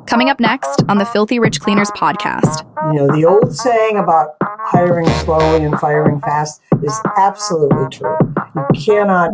Coming up next on the Filthy Rich Cleaners podcast. You know, the old saying about hiring slowly and firing fast is absolutely true. You cannot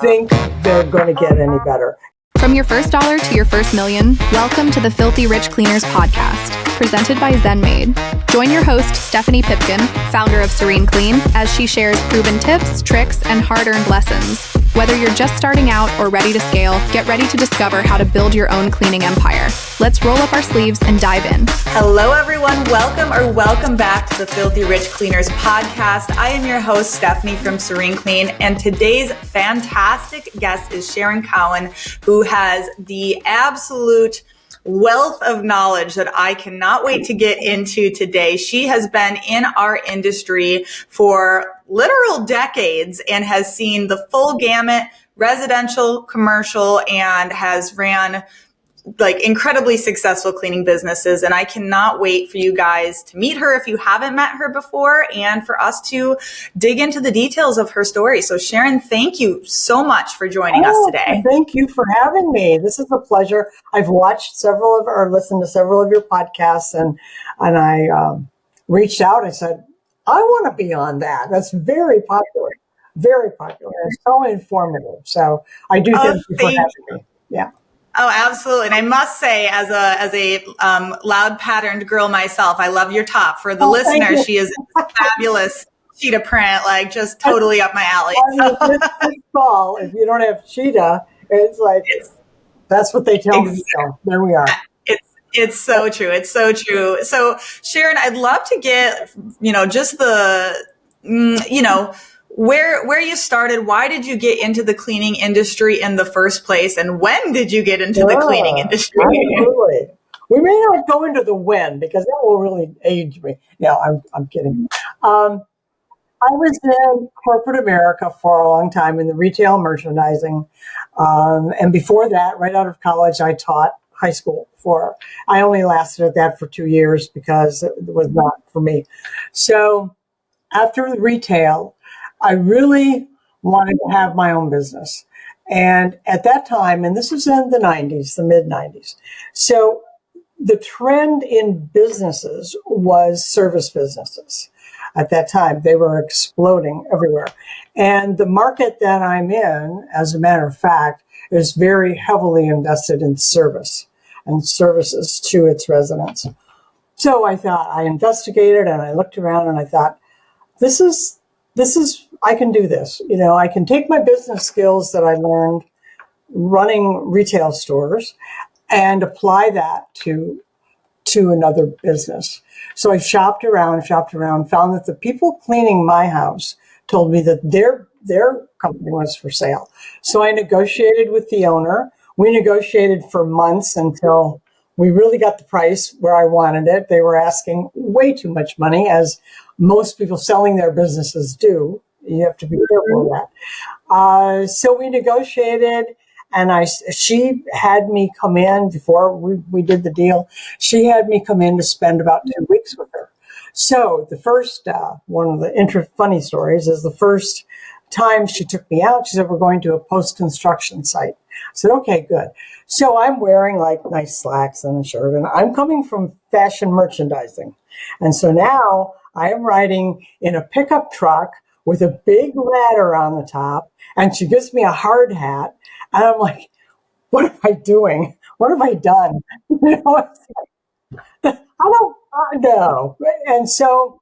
think they're going to get any better. From your first dollar to your first million, welcome to the Filthy Rich Cleaners podcast, presented by ZenMade. Join your host, Stephanie Pipkin, founder of Serene Clean, as she shares proven tips, tricks, and hard-earned lessons. Whether you're just starting out or ready to scale, get ready to discover how to build your own cleaning empire. Let's roll up our sleeves and dive in. Hello, everyone. Welcome back to the Filthy Rich Cleaners podcast. I am your host, Stephanie from Serene Clean, and today's fantastic guest is Sharon Cowan, who has the absolute wealth of knowledge that I cannot wait to get into today. She has been in our industry for literal decades and has seen the full gamut, residential, commercial, and has ran incredibly successful cleaning businesses. And I cannot wait for you guys to meet her if you haven't met her before, and for us to dig into the details of her story. So Sharon, thank you so much for joining us today. Thank you for having me. This is a pleasure. I've watched listened to several of your podcasts, and I reached out. I said, I want to be on that. That's very popular, and so informative. So I do thank you for having me. Yeah. Oh, absolutely. And I must say, as a loud patterned girl myself, I love your top. For the listener, she is a fabulous cheetah print, just totally up my alley. This fall, if you don't have cheetah, that's what they tell me. So there we are. It's so true. It's so true. So Sharon, I'd love to get, just where you started. Why did you get into the cleaning industry in the first place? And when did you get into the cleaning industry? Absolutely. We may not go into the when, because that will really age me. No, I'm kidding. I was in corporate America for a long time in the retail merchandising. And before that, right out of college, I taught high school I only lasted at that for 2 years because it was not for me. So after the retail, I really wanted to have my own business. And at that time, and this was in the 90s, the mid 90s. So the trend in businesses was service businesses. At that time, they were exploding everywhere. And the market that I'm in, as a matter of fact, is very heavily invested in service and services to its residents. So I investigated and I looked around and I thought, this is, I can do this. I can take my business skills that I learned running retail stores and apply that to another business. So I shopped around, found that the people cleaning my house told me that their company was for sale. So I negotiated with the owner. We negotiated for months until we really got the price where I wanted it. They were asking way too much money, as most people selling their businesses do. You have to be careful of that. So we negotiated, and she had me come in before we did the deal. She had me come in to spend about 2 weeks with her. So the first, one of the funny stories is the first time she took me out, she said, we're going to a post-construction site. I said, okay, good. So I'm wearing nice slacks and a shirt, and I'm coming from fashion merchandising. And so now I am riding in a pickup truck with a big ladder on the top, and she gives me a hard hat. And I'm like, what am I doing? What have I done? I don't know. And so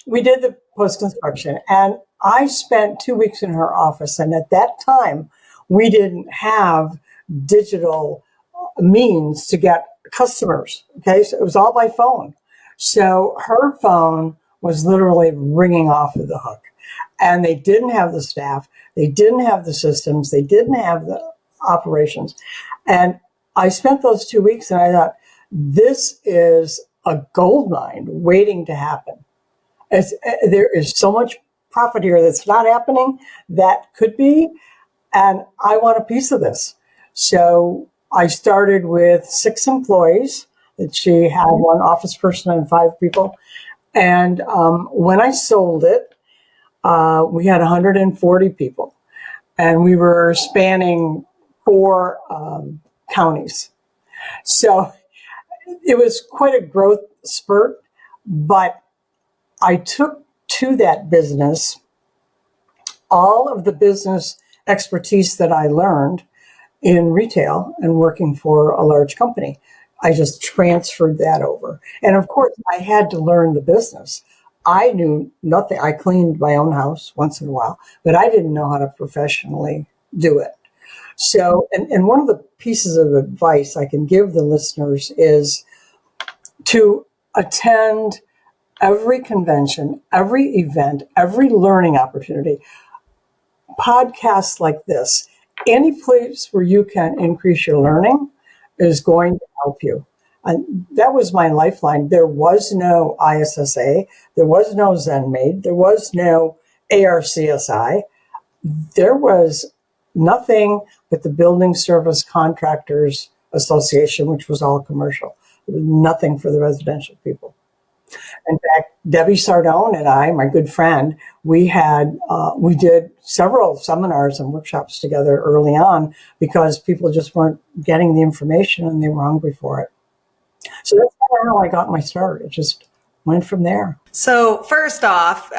we did the post-construction, and I spent 2 weeks in her office. And at that time, we didn't have digital means to get customers. Okay. So it was all by phone. So her phone was literally ringing off of the hook, and they didn't have the staff. They didn't have the systems. They didn't have the operations. And I spent those 2 weeks and I thought, this is a gold mine waiting to happen. There is so much profit here that's not happening that could be, and I want a piece of this. So I started with 6 employees. That she had one office person and 5 people. And when I sold it, we had 140 people, and we were spanning 4 counties. So it was quite a growth spurt, but I took to that business all of the business expertise that I learned in retail and working for a large company. I just transferred that over. And of course, I had to learn the business. I knew nothing. I cleaned my own house once in a while, but I didn't know how to professionally do it. So, and one of the pieces of advice I can give the listeners is to attend every convention, every event, every learning opportunity, podcasts like this, any place where you can increase your learning is going to help you. And that was my lifeline. There was no ISSA. There was no ZenMaid. There was no ARCSI. There was nothing but the Building Service Contractors Association, which was all commercial. There was nothing for the residential people. In fact, Debbie Sardone and I, my good friend, we did several seminars and workshops together early on because people just weren't getting the information and they were hungry for it. So that's kind of how I got my start. It just went from there. So first off,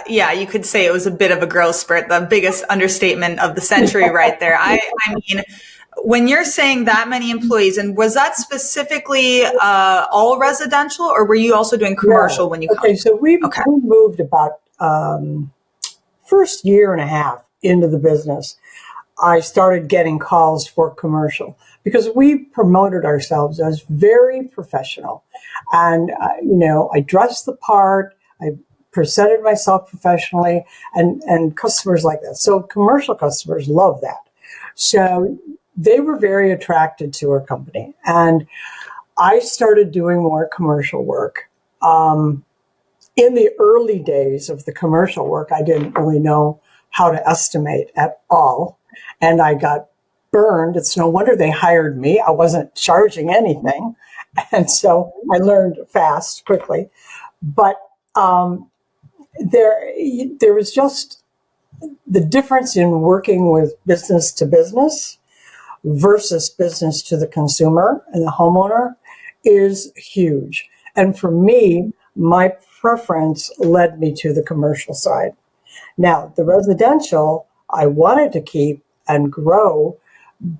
you could say it was a bit of a growth spurt, the biggest understatement of the century right there. I mean, when you're saying that many employees, and was that specifically all residential, or were you also doing commercial when you Okay, come? so we moved about first year and a half into the business. I started getting calls for commercial because we promoted ourselves as very professional. And, I dressed the part, I presented myself professionally, and customers like that. So commercial customers love that. So they were very attracted to our company. And I started doing more commercial work. In the early days of the commercial work, I didn't really know how to estimate at all. And I got burned. It's no wonder they hired me. I wasn't charging anything. And so I learned fast, quickly. But there was just the difference in working with business to business versus business to the consumer and the homeowner is huge. And for me, my preference led me to the commercial side. Now, the residential, I wanted to keep and grow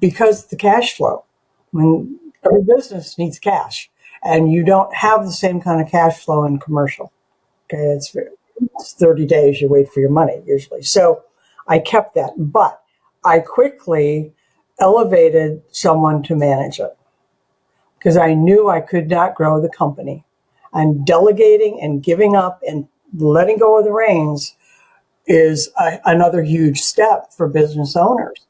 because the cash flow. When every business needs cash, and you don't have the same kind of cash flow in commercial. Okay, it's 30 days you wait for your money usually. So I kept that, but I quickly elevated someone to manage it because I knew I could not grow the company. And delegating and giving up and letting go of the reins is another huge step for business owners.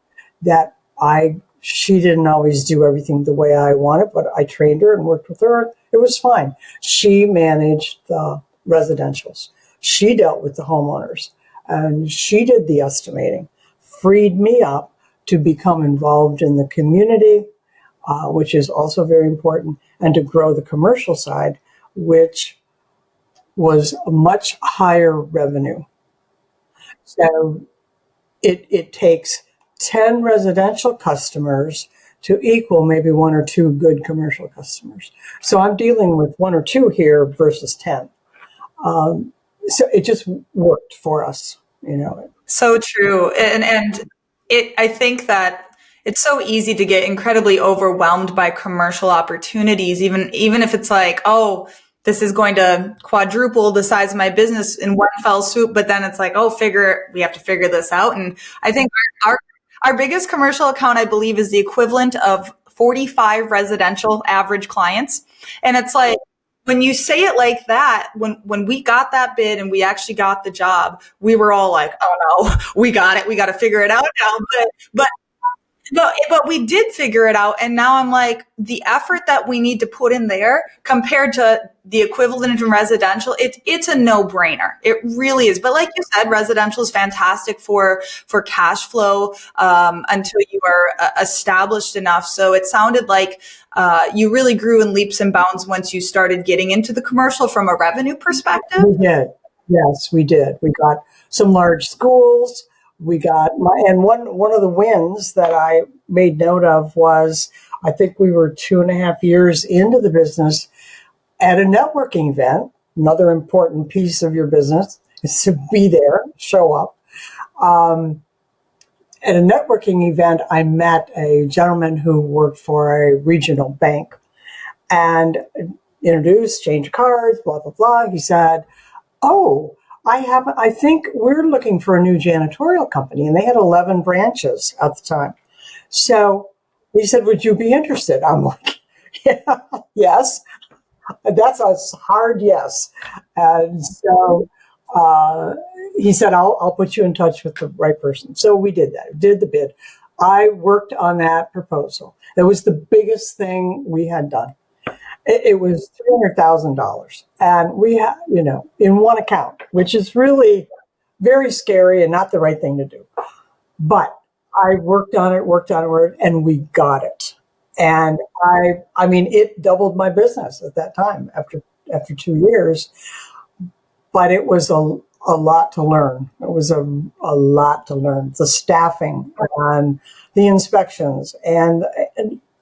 She didn't always do everything the way I wanted, but I trained her and worked with her. It was fine. She managed the residentials. She dealt with the homeowners, and she did the estimating, freed me up to become involved in the community, which is also very important, and to grow the commercial side, which was a much higher revenue. So it takes 10 residential customers to equal maybe one or two good commercial customers. So I'm dealing with one or two here versus 10. So it just worked for us, So true. And I think that it's so easy to get incredibly overwhelmed by commercial opportunities, even if it's like, oh, this is going to quadruple the size of my business in one fell swoop. But then it's like, oh, we have to figure this out. And I think our biggest commercial account, I believe, is the equivalent of 45 residential average clients. And it's like, when you say it like that, when we got that bid and we actually got the job, we were all like, oh no, we got it. We got to figure it out now. But we did figure it out. And now I'm like, the effort that we need to put in there compared to the equivalent in residential, it's a no-brainer. It really is. But like you said, residential is fantastic for cash flow until you are established enough. So it sounded like you really grew in leaps and bounds once you started getting into the commercial from a revenue perspective. We did. Yes, we did. We got some large schools. We got one of the wins that I made note of was I think we were 2.5 years into the business at a networking event. Another important piece of your business is to be there, show up. At a networking event, I met a gentleman who worked for a regional bank and introduced, changed cards, blah, blah, blah. He said, "Oh, I think we're looking for a new janitorial company." And they had 11 branches at the time. So he said, "Would you be interested?" I'm like, "Yeah, yes." That's a hard yes. And so he said, I'll put you in touch with the right person. So we did that, did the bid. I worked on that proposal. It was the biggest thing we had done. It was $300,000. And we had, in one account, which is really very scary and not the right thing to do. But I worked on it, and we got it. And I mean, it doubled my business at that time after 2 years. But it was a lot to learn. It was a lot to learn. The staffing and the inspections. And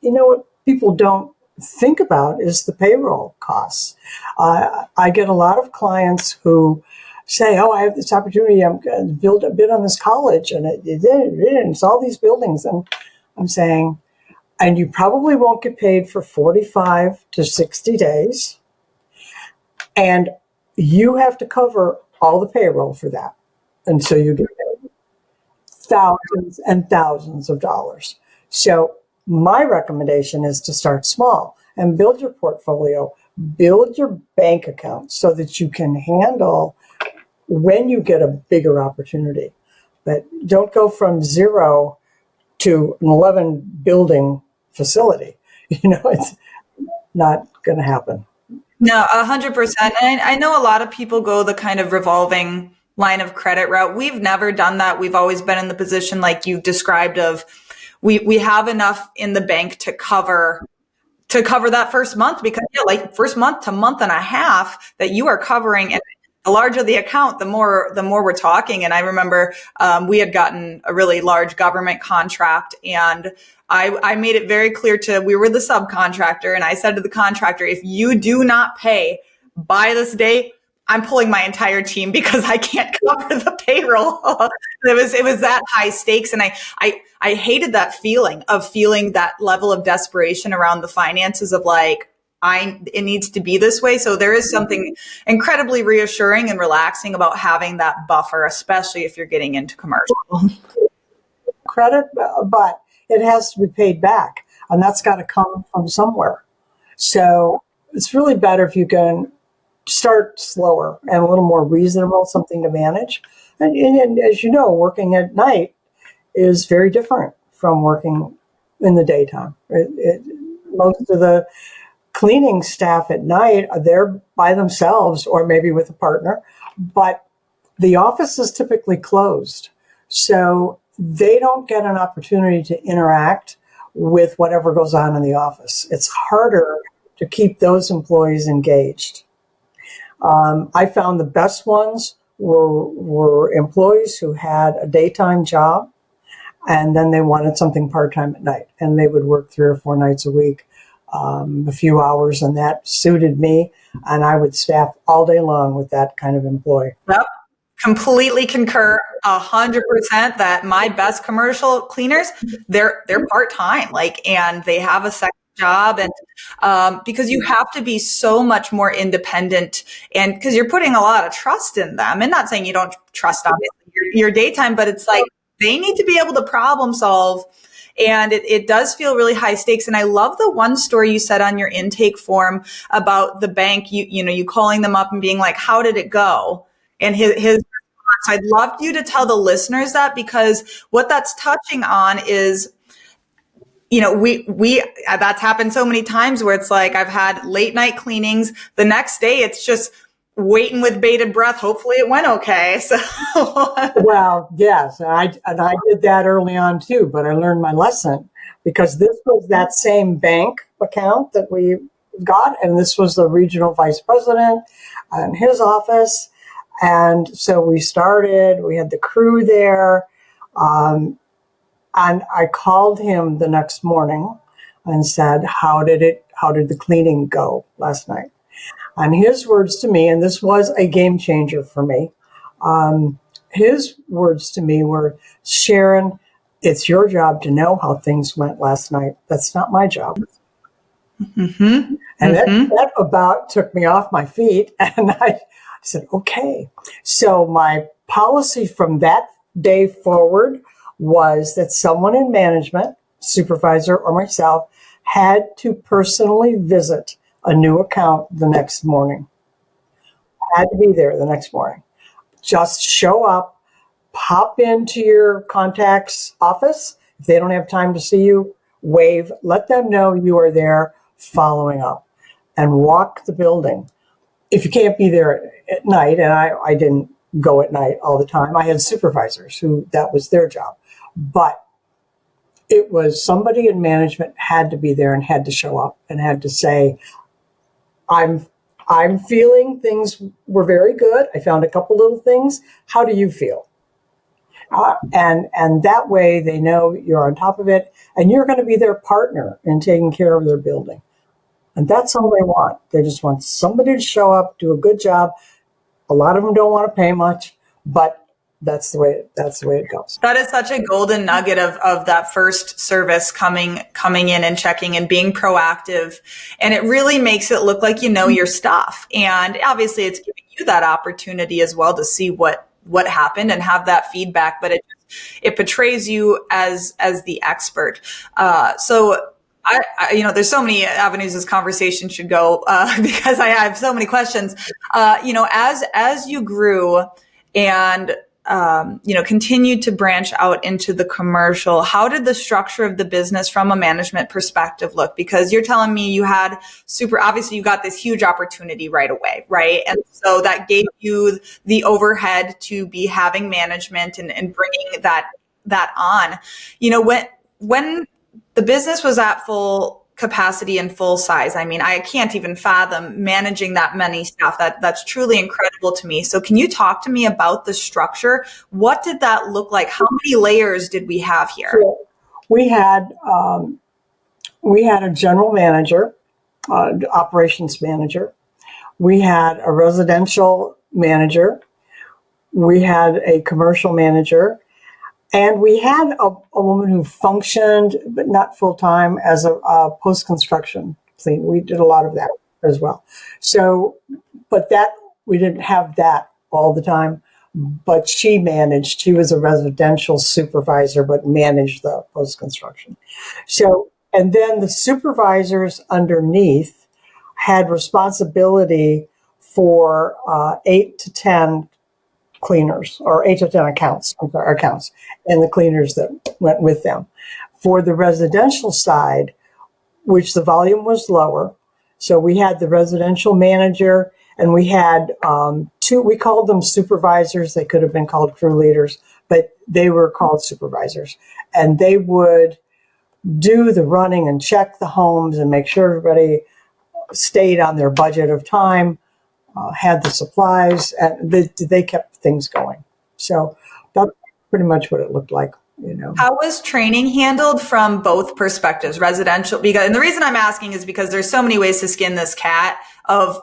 what people don't think about is the payroll costs. I get a lot of clients who say, "Oh, I have this opportunity. I'm going to build a bid on this college, and it's all these buildings." And I'm saying, and you probably won't get paid for 45 to 60 days. And you have to cover all the payroll for that. And so you get paid thousands and thousands of dollars. So my recommendation is to start small and build your portfolio, build your bank account so that you can handle when you get a bigger opportunity. But don't go from zero to an 11 building facility. It's not going to happen. No, 100%. And I know a lot of people go the kind of revolving line of credit route. We've never done that. We've always been in the position like you've described of we have enough in the bank to cover that first month, because like first month to month and a half that you are covering. And the larger the account, the more we're talking. And I remember we had gotten a really large government contract, and I made it very clear we were the subcontractor, and I said to the contractor, "If you do not pay by this day, I'm pulling my entire team because I can't cover the payroll." It was that high stakes. And I hated that feeling that level of desperation around the finances of like, it needs to be this way. So there is something incredibly reassuring and relaxing about having that buffer, especially if you're getting into commercial. Credit, but it has to be paid back, and that's got to come from somewhere. So it's really better if you can start slower and a little more reasonable, something to manage. And as you know, working at night is very different from working in the daytime. Most of the cleaning staff at night are there by themselves or maybe with a partner, but the office is typically closed. So they don't get an opportunity to interact with whatever goes on in the office. It's harder to keep those employees engaged. I found the best ones were employees who had a daytime job, and then they wanted something part-time at night, and they would work 3 or 4 nights a week, a few hours, and that suited me, and I would staff all day long with that kind of employee. Yep. Completely concur 100% that my best commercial cleaners, they're part-time, and they have a second job. And because you have to be so much more independent, and because you're putting a lot of trust in them, and not saying you don't trust obviously your daytime, but it's like they need to be able to problem solve. And it does feel really high stakes. And I love the one story you said on your intake form about the bank, you calling them up and being like, "How did it go?" And his response. I'd love you to tell the listeners that, because what that's touching on is, we that's happened so many times where it's like I've had late night cleanings. The next day, it's just waiting with bated breath. Hopefully it went okay. So, well, yes, and I did that early on too, but I learned my lesson, because this was that same bank account that we got, and this was the regional vice president and his office. And so we had the crew there, and I called him the next morning. and said, how did the cleaning go last night? And his words to me, and this was a game changer for me, his words to me were, Sharon, it's your job to know how things went last night. That's not my job. Mm-hmm. And that about took me off my feet. And I said, okay. So my policy from that day forward was that someone in management, supervisor or myself, had to personally visit a new account the next morning. Had to be there the next morning. Just show up, pop into your contact's office. If they don't have time to see you, wave, let them know you are there following up, and walk the building. If you can't be there at night, and I didn't go at night all the time, I had supervisors who that was their job. But it was somebody in management had to be there and had to show up and had to say, I'm feeling things were very good. I found a couple little things. How do you feel? And that way they know you're on top of it, and you're going to be their partner in taking care of their building. And that's all they want. They just want somebody to show up, do a good job. A lot of them don't want to pay much, but that's the way it goes. That is such a golden nugget of that first service coming in and checking and being proactive. And it really makes it look like you know your stuff. And obviously it's giving you that opportunity as well to see what happened and have that feedback, but it portrays you as the expert. So I there's so many avenues this conversation should go, because I have so many questions. As you grew and continued to branch out into the commercial, how did the structure of the business from a management perspective look? Because you're telling me you had obviously you got this huge opportunity right away, right? And so that gave you the overhead to be having management and bringing that on. When the business was at full capacity and full size, I mean, I can't even fathom managing that many staff. That's truly incredible to me. So can you talk to me about the structure? What did that look like? How many layers did we have here? Sure. We had a general manager, operations manager. We had a residential manager. We had a commercial manager. And we had a woman who functioned, but not full-time, as a post-construction clean. We did a lot of that as well. So, but we didn't have that all the time. But she was a residential supervisor, but managed the post-construction. So, and then the supervisors underneath had responsibility for 8 to 10 cleaners, or 8 to 10 accounts, and the cleaners that went with them. For the residential side, which the volume was lower, so we had the residential manager, and we had two, we called them supervisors. They could have been called crew leaders, but they were called supervisors. And they would do the running and check the homes and make sure everybody stayed on their budget of time, had the supplies, and they kept things going. So that's pretty much what it looked like. How was training handled from both perspectives, residential? And the reason I'm asking is because there's so many ways to skin this cat of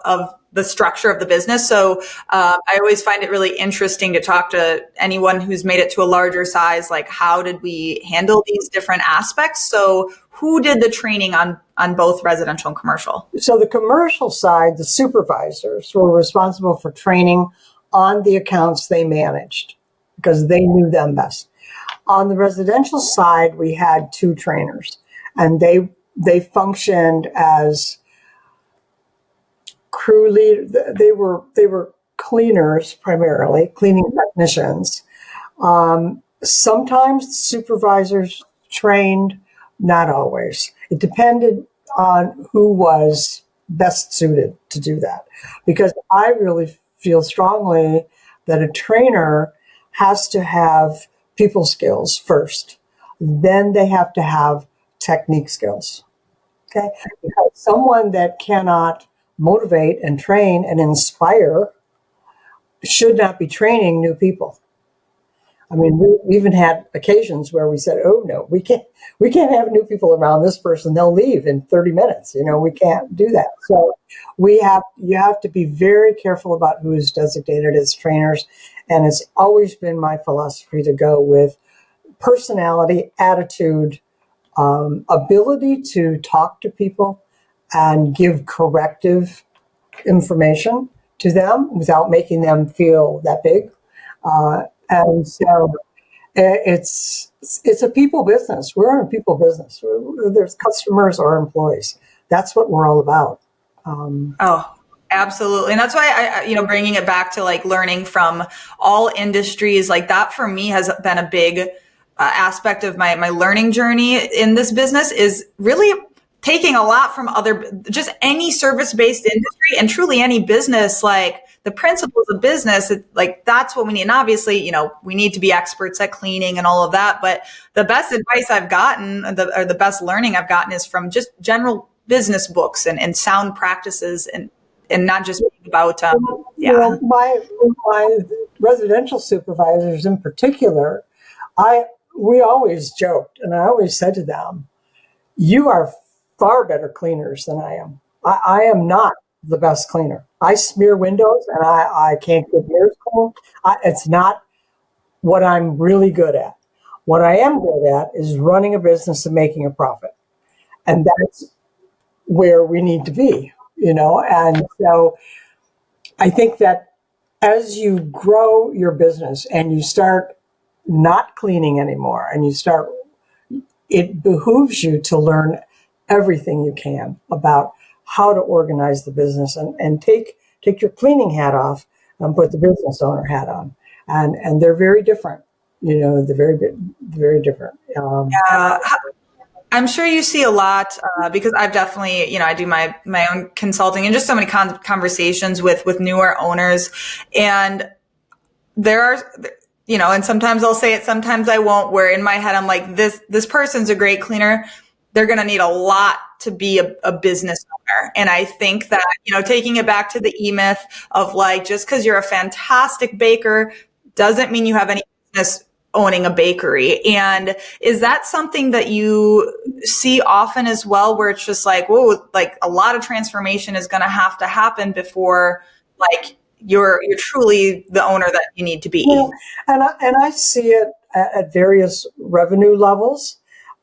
the structure of the business. So I always find it really interesting to talk to anyone who's made it to a larger size. Like, how did we handle these different aspects? So who did the training on both residential and commercial? So the commercial side, the supervisors were responsible for training on the accounts they managed because they knew them best. On the residential side, we had 2 trainers, and they functioned as crew lead. They were cleaners primarily, cleaning technicians. Sometimes supervisors trained, not always. It depended on who was best suited to do that, because I really feel strongly that a trainer has to have people skills first. Then they have to have technique skills. Okay? Because someone that cannot motivate and train and inspire should not be training new people. I mean, we even had occasions where we said, "Oh no, we can't have new people around this person. They'll leave in 30 minutes. We can't do that." So you have to be very careful about who is designated as trainers, and it's always been my philosophy to go with personality, attitude, ability to talk to people and give corrective information to them without making them feel that big. And so it's a people business. We're in a people business. There's customers or employees. That's what we're all about. Oh, absolutely. And that's why bringing it back to like learning from all industries, like that for me has been a big aspect of my learning journey in this business, is really taking a lot from just any service-based industry and truly any business, like the principles of business, like that's what we need. And obviously, we need to be experts at cleaning and all of that. But the best advice I've gotten, or the best learning I've gotten, is from just general business books and sound practices, and not just about, my residential supervisors in particular, we always joked, and I always said to them, "You are far better cleaners than I am. I am not the best cleaner. I smear windows and I can't get mirrors clean. It's not what I'm really good at. What I am good at is running a business and making a profit. And that's where we need to be, And so I think that as you grow your business and you start not cleaning anymore and it behooves you to learn everything you can about how to organize the business and take your cleaning hat off and put the business owner hat on. And they're very different, they're very different. I'm sure you see a lot because I've definitely, I do my own consulting and just so many conversations with newer owners, and there are, and sometimes I'll say it, sometimes I won't, where in my head I'm like, this person's a great cleaner. They're going to need a lot to be a business owner. And I think that, taking it back to the E-myth of like, just because you're a fantastic baker doesn't mean you have any business owning a bakery. And is that something that you see often as well, where it's just like, whoa, like a lot of transformation is going to happen before like you're truly the owner that you need to be? And I see it at various revenue levels.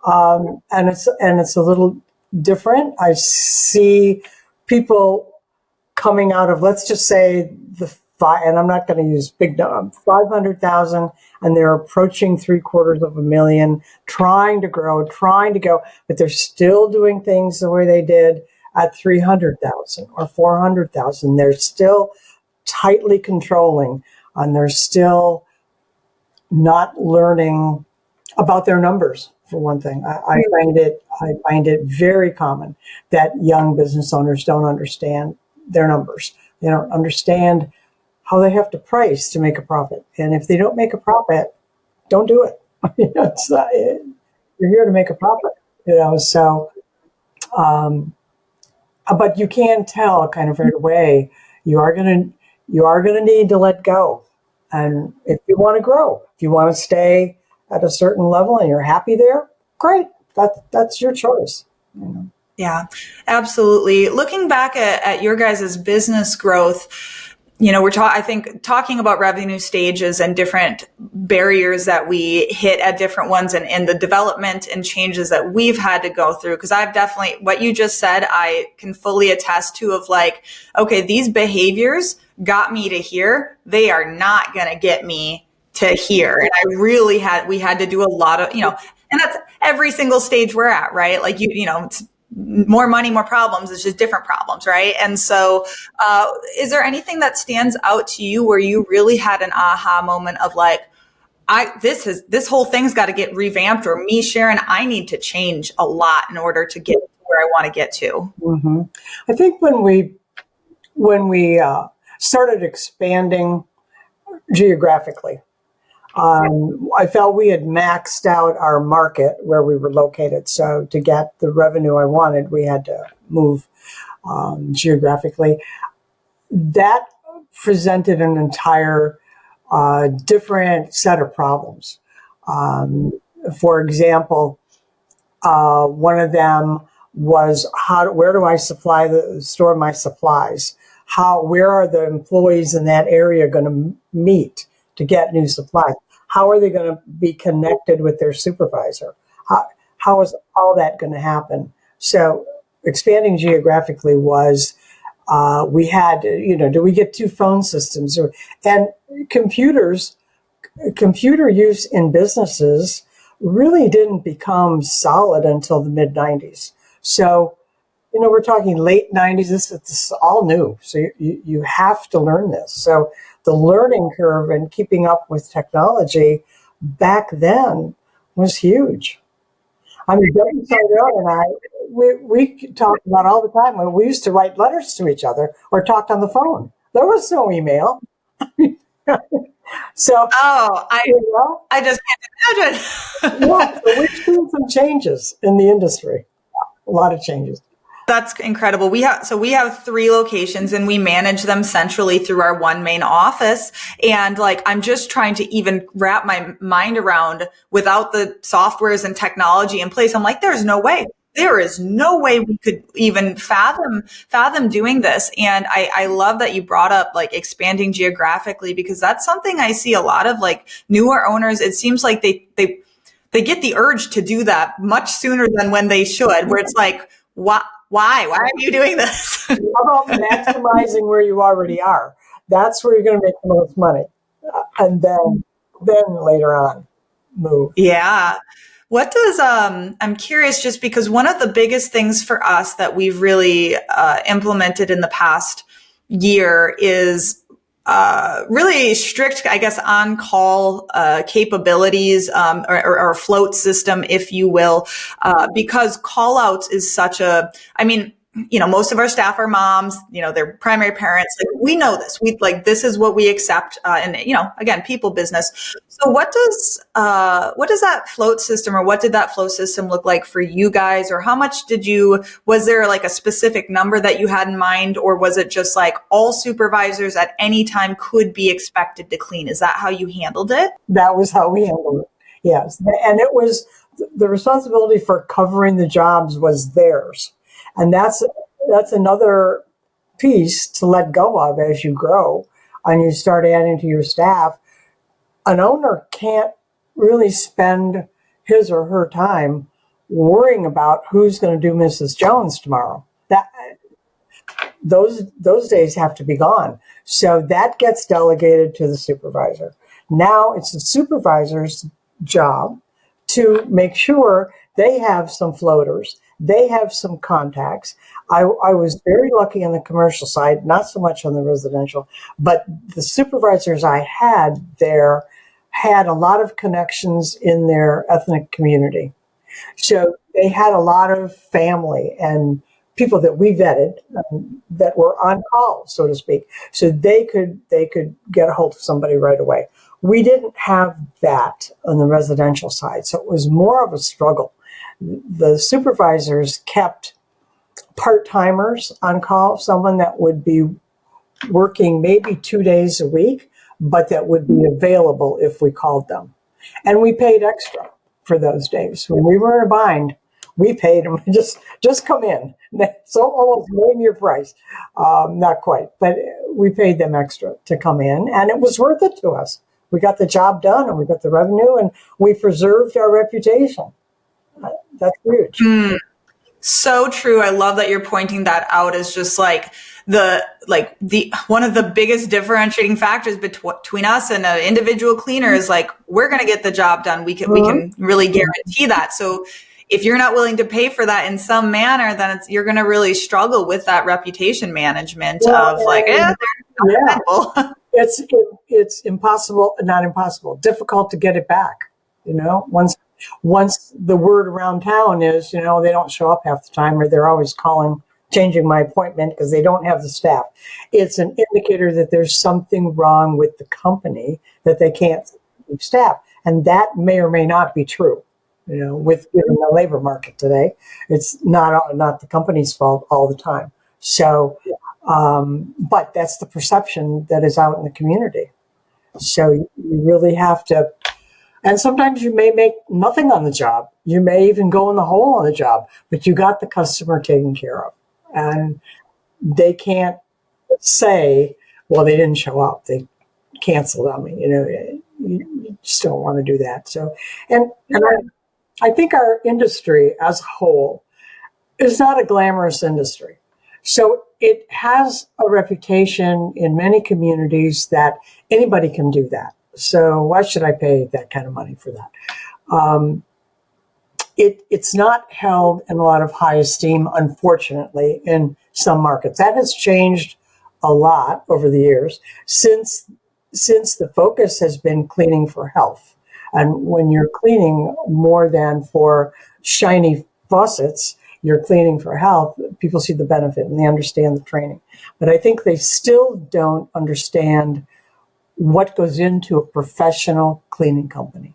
And it's a little different. I see people coming out of, let's just say and I'm not going to use big numbers, 500,000, and they're approaching $750,000, trying to grow, trying to go, but they're still doing things the way they did at 300,000 or 400,000. They're still tightly controlling, and they're still not learning about their numbers. For one thing, I find it very common that young business owners don't understand their numbers. They don't understand how they have to price to make a profit. And if they don't make a profit, don't do it. You're here to make a profit, so, but you can tell kind of right away, you are going to need to let go. And if you want to grow, if you want to stay at a certain level and you're happy there, great. That's your choice. Yeah, absolutely. Looking back at your guys' business growth, I think talking about revenue stages and different barriers that we hit at different ones, and the development and changes that we've had to go through. Because I've definitely, what you just said, I can fully attest to, of like, okay, these behaviors got me to here. They are not going to get me to here. And we had to do a lot of, and that's every single stage we're at, right? Like, it's more money, more problems. It's just different problems, right? And so, is there anything that stands out to you where you really had an aha moment of like, this whole thing's got to get revamped, or me, Sharon, I need to change a lot in order to get where I want to get to? Mm-hmm. I think when we started expanding geographically, I felt we had maxed out our market where we were located. So to get the revenue I wanted, we had to move geographically. That presented an entire different set of problems. For example, one of them was where do I store my supplies? Where are the employees in that area going to meet to get new supplies? How are they going to be connected with their supervisor? How is all that going to happen? So expanding geographically was, we had, do we get 2 phone systems? And computer use in businesses really didn't become solid until the mid-90s. So, we're talking late 90s. This is all new. So you have to learn this. So the learning curve and keeping up with technology back then was huge. I mean, Debbie Seidel and I, we talked about all the time when we used to write letters to each other or talked on the phone. There was no email. So, I just can't imagine. Yeah, so we've seen some changes in the industry. A lot of changes. That's incredible. We have 3 locations and we manage them centrally through our one main office. And I'm just trying to even wrap my mind around, without the softwares and technology in place, I'm like, there is no way we could even fathom doing this. And I love that you brought up expanding geographically, because that's something I see a lot of newer owners. It seems like they get the urge to do that much sooner than when they should, where it's like, why are you doing this? How about maximizing where you already are? That's where you're going to make the most money. And then later on, move. Yeah. What does, I'm curious, just because one of the biggest things for us that we've really implemented in the past year is really strict, I guess, on-call capabilities, or float system, if you will, because call-outs is such most of our staff are moms, they're primary parents. We know this. This is what we accept, and again, people business. So what does that float system, or what did that float system look like for you guys? Or how much was there a specific number that you had in mind, or was it just all supervisors at any time could be expected to clean? Is that how you handled it? That was how we handled it. Yes. And it was, the responsibility for covering the jobs was theirs. And that's another piece to let go of as you grow and you start adding to your staff. An owner can't really spend his or her time worrying about who's going to do Mrs. Jones tomorrow. Those days have to be gone. So that gets delegated to the supervisor. Now it's the supervisor's job to make sure they have some floaters, they have some contacts. I was very lucky on the commercial side, not so much on the residential, but the supervisors I had there had a lot of connections in their ethnic community. So they had a lot of family and people that we vetted that were on call, so to speak. So they could get a hold of somebody right away. We didn't have that on the residential side, so it was more of a struggle. The supervisors kept part-timers on call, someone that would be working maybe 2 days a week, but that would be available if we called them. And we paid extra for those days. When we were in a bind, we paid them, just come in. So almost name your price. Not quite, but we paid them extra to come in, and it was worth it to us. We got the job done, and we got the revenue, and we preserved our reputation. That's huge. So true. I love that you're pointing that out as just the one of the biggest differentiating factors between us and an individual cleaner is we're going to get the job done. We can really guarantee that. So if you're not willing to pay for that in some manner, then you're going to really struggle with that reputation management It's impossible, not impossible, difficult to get it back. Once the word around town is, they don't show up half the time, or they're always changing my appointment because they don't have the staff. It's an indicator that there's something wrong with the company, that they can't keep staff. And that may or may not be true. With given the labor market today, it's not the company's fault all the time. So, but that's the perception that is out in the community. So you really have to, and sometimes you may make nothing on the job. You may even go in the hole on the job, but you got the customer taken care of. And they can't say, well, they didn't show up. They canceled on me. You just don't want to do that. So, and I think our industry as a whole is not a glamorous industry. So it has a reputation in many communities that anybody can do that. So why should I pay that kind of money for that? It's not held in a lot of high esteem, unfortunately, in some markets. That has changed a lot over the years since the focus has been cleaning for health. And when you're cleaning more than for shiny faucets, you're cleaning for health, people see the benefit and they understand the training. But I think they still don't understand what goes into a professional cleaning company.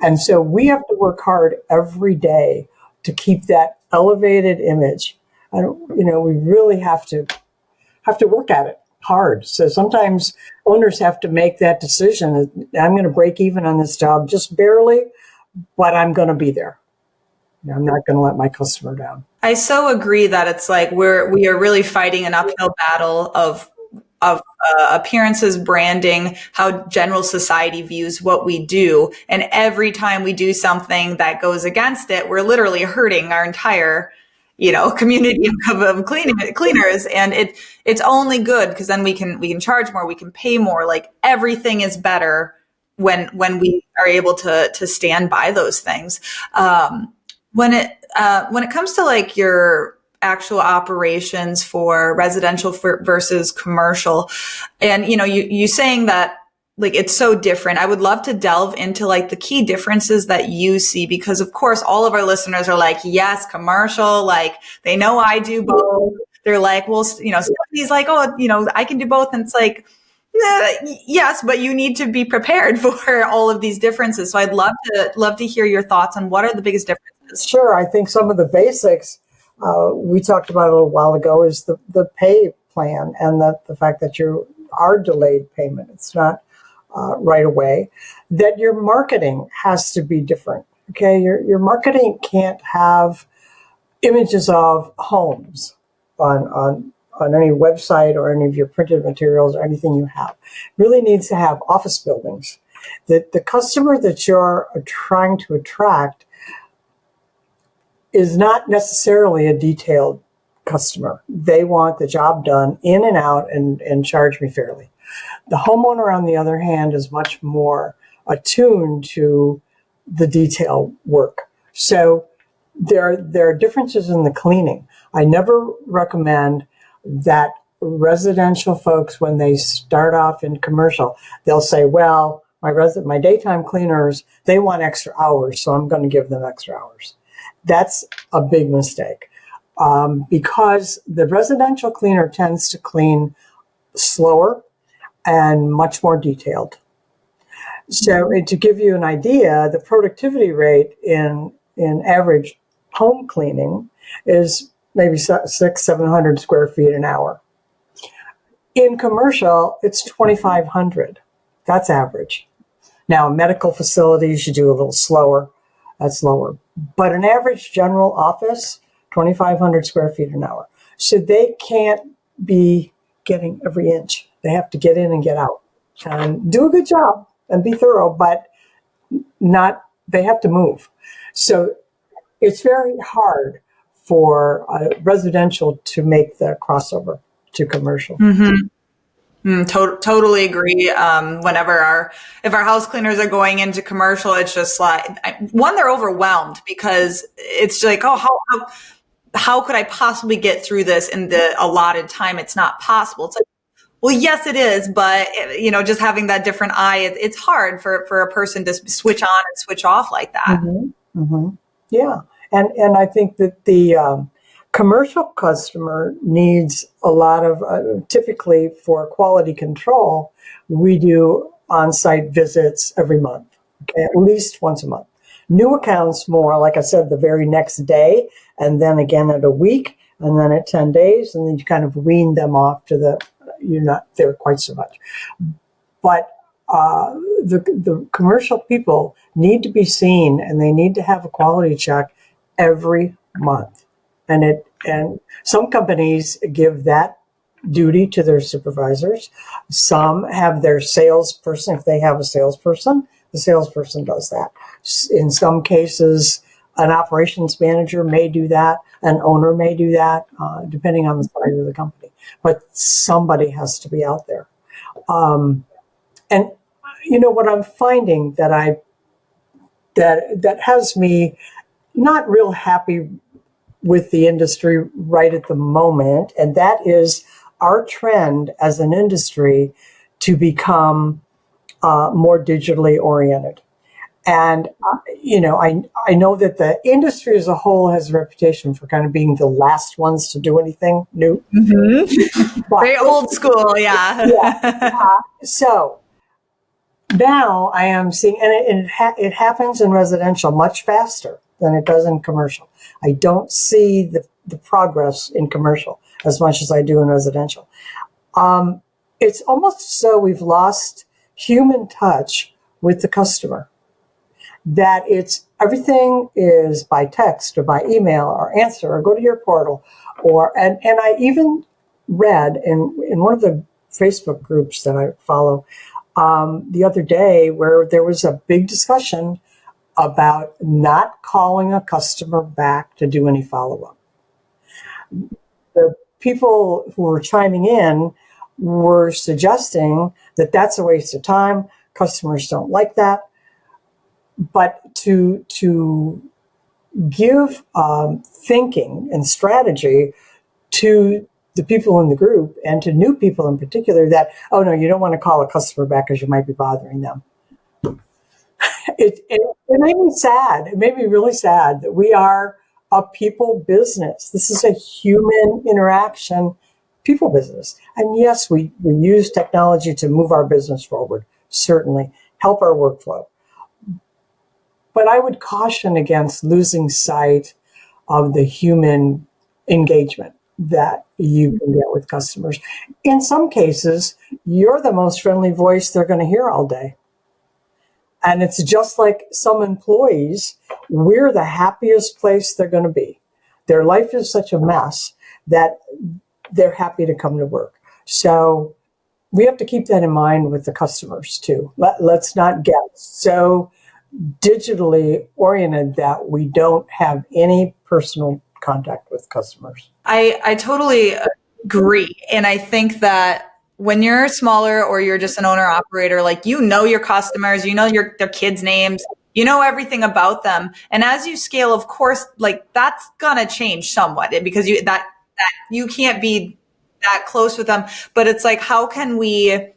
And so we have to work hard every day to keep that elevated image. And, we really have to work at it hard. So sometimes owners have to make that decision. I'm going to break even on this job just barely, but I'm going to be there. I'm not going to let my customer down. I so agree that it's like we are really fighting an uphill battle of appearances, branding, how general society views what we do. And every time we do something that goes against it, we're literally hurting our entire, community of cleaners. And it's only good because then we can charge more, we can pay more. Like everything is better when we are able to stand by those things. When it comes to like your actual operations for residential versus commercial, and you saying that like it's so different, I would love to delve into like the key differences that you see, because of course all of our listeners are like, yes, commercial, like they know I do both. They're like, well, Stephanie's like, oh, I can do both, and it's like, yes, but you need to be prepared for all of these differences. So I'd love to hear your thoughts on what are the biggest differences. Sure. I think some of the basics we talked about a little while ago is the pay plan, and the fact that you are delayed payment. It's not right away. That your marketing has to be different. Okay, your marketing can't have images of homes on any website or any of your printed materials or anything you have. It really needs to have office buildings. That the customer that you're trying to attract is not necessarily a detailed customer. They want the job done in and out and charge me fairly. The homeowner, on the other hand, is much more attuned to the detail work. So there are differences in the cleaning. I never recommend that residential folks, when they start off in commercial, they'll say, well, my daytime cleaners, they want extra hours, so I'm going to give them extra hours. That's a big mistake because the residential cleaner tends to clean slower and much more detailed. So to give you an idea, the productivity rate in average home cleaning is maybe 700 square feet an hour. In commercial, it's 2,500. That's average. Now, medical facilities, you do a little slower. That's lower. But an average general office, 2,500 square feet an hour. So they can't be getting every inch. They have to get in and get out and do a good job and be thorough, but they have to move. So it's very hard for residential to make the crossover to commercial. Mm-hmm. Totally agree. If our house cleaners are going into commercial, it's just like, they're overwhelmed because it's like, oh, how could I possibly get through this in the allotted time? It's not possible. It's like, well, yes, it is. But, just having that different eye, it's hard for a person to switch on and switch off like that. Mm-hmm. Mm-hmm. Yeah. And I think that the commercial customer needs a lot of, typically for quality control, we do on-site visits every month, okay, at least once a month. New accounts more, like I said, the very next day, and then again at a week, and then at 10 days, and then you kind of wean them off to you're not there quite so much. But the commercial people need to be seen, and they need to have a quality check every month. And some companies give that duty to their supervisors. Some have their salesperson. If they have a salesperson, the salesperson does that. In some cases, an operations manager may do that. An owner may do that, depending on the size of the company. But somebody has to be out there. And what I'm finding that has me not real happy with the industry right at the moment, and that is our trend as an industry to become more digitally oriented. And I know that the industry as a whole has a reputation for kind of being the last ones to do anything new. Mm-hmm. Very old school, yeah. So now I am seeing, and it happens in residential much faster than it does in commercial. I don't see the progress in commercial as much as I do in residential. It's almost so we've lost human touch with the customer, that everything is by text or by email or answer or go to your portal, and I even read in one of the Facebook groups that I follow the other day where there was a big discussion about not calling a customer back to do any follow-up. The people who were chiming in were suggesting that that's a waste of time. Customers don't like that. But to give thinking and strategy to the people in the group and to new people in particular that, oh no, you don't want to call a customer back because you might be bothering them. It made me sad. It made me really sad that we are a people business. This is a human interaction people business. And yes, we use technology to move our business forward, certainly, help our workflow. But I would caution against losing sight of the human engagement that you can get with customers. In some cases, you're the most friendly voice they're going to hear all day. And it's just like some employees, we're the happiest place they're going to be. Their life is such a mess that they're happy to come to work. So we have to keep that in mind with the customers too. Let's not get so digitally oriented that we don't have any personal contact with customers. I totally agree. And I think that when you're smaller or you're just an owner operator, like, you know your customers, you know their kids' names, you know everything about them. And as you scale, of course, like, that's gonna change somewhat because that you can't be that close with them. But it's like, how can we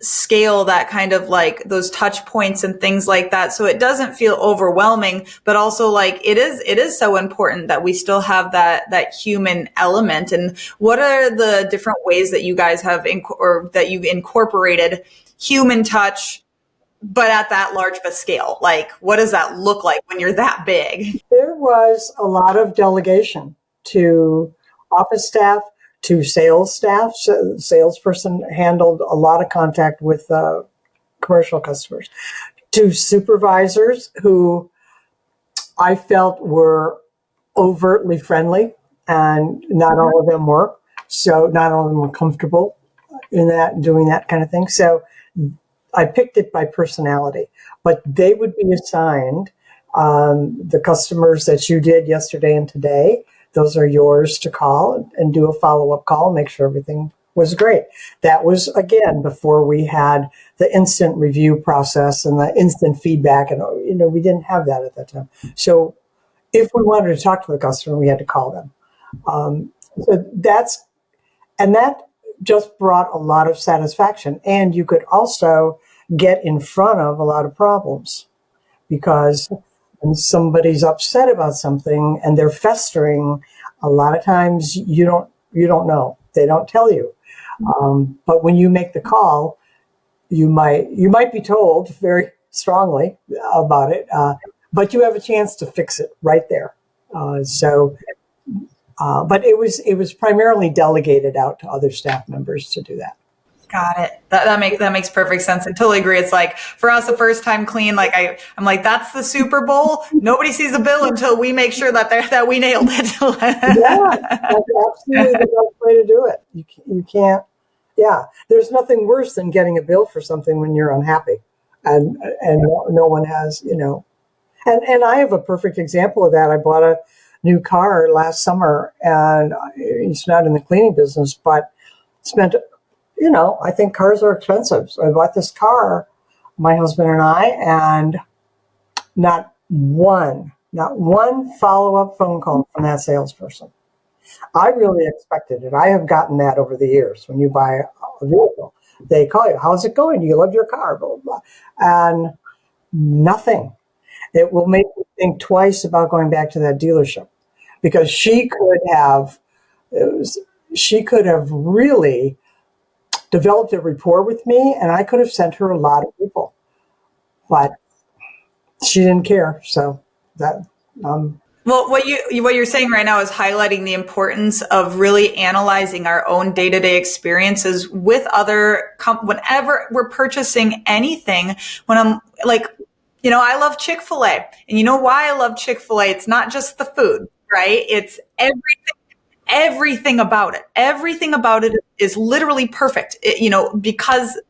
scale that kind of, like, those touch points and things like that so it doesn't feel overwhelming, but also, like, it is so important that we still have that human element. And what are the different ways that you guys have or that you've incorporated human touch, but at that large of a scale? Like, what does that look like when you're that big? There was a lot of delegation to office staff, to sales staff. So the salesperson handled a lot of contact with commercial customers, to supervisors who I felt were overtly friendly, and not all of them were. So not all of them were comfortable in that, doing that kind of thing. So I picked it by personality, but they would be assigned the customers that you did yesterday and today. Those are yours to call and do a follow-up call, make sure everything was great. That was, again, before we had the instant review process and the instant feedback. And, we didn't have that at that time. So if we wanted to talk to the customer, we had to call them. So that just brought a lot of satisfaction. And you could also get in front of a lot of problems, because when somebody's upset about something and they're festering, a lot of times you don't know. They don't tell you. But when you make the call, you might be told very strongly about it, but you have a chance to fix it right there. But it was primarily delegated out to other staff members to do that. Got it. That makes perfect sense. I totally agree. It's like for us, the first time clean, like I'm like, that's the Super Bowl. Nobody sees the bill until we make sure that we nailed it. Yeah, that's absolutely the best way to do it. You can't. Yeah, there's nothing worse than getting a bill for something when you're unhappy, and no one has, And I have a perfect example of that. I bought a new car last summer, and it's not in the cleaning business, but spent, I think cars are expensive. So I bought this car, my husband and I, and not one follow-up phone call from that salesperson. I really expected it. I have gotten that over the years. When you buy a vehicle, they call you, how's it going? Do you love your car? Blah, blah, blah. And nothing. It will make you think twice about going back to that dealership, because she could have really developed a rapport with me, and I could have sent her a lot of people, but she didn't care. So that, Well, what you're saying right now is highlighting the importance of really analyzing our own day-to-day experiences with whenever we're purchasing anything. When I'm like, I love Chick-fil-A, and you know why I love Chick-fil-A? It's not just the food, right? It's everything about it. Everything about it is literally perfect, because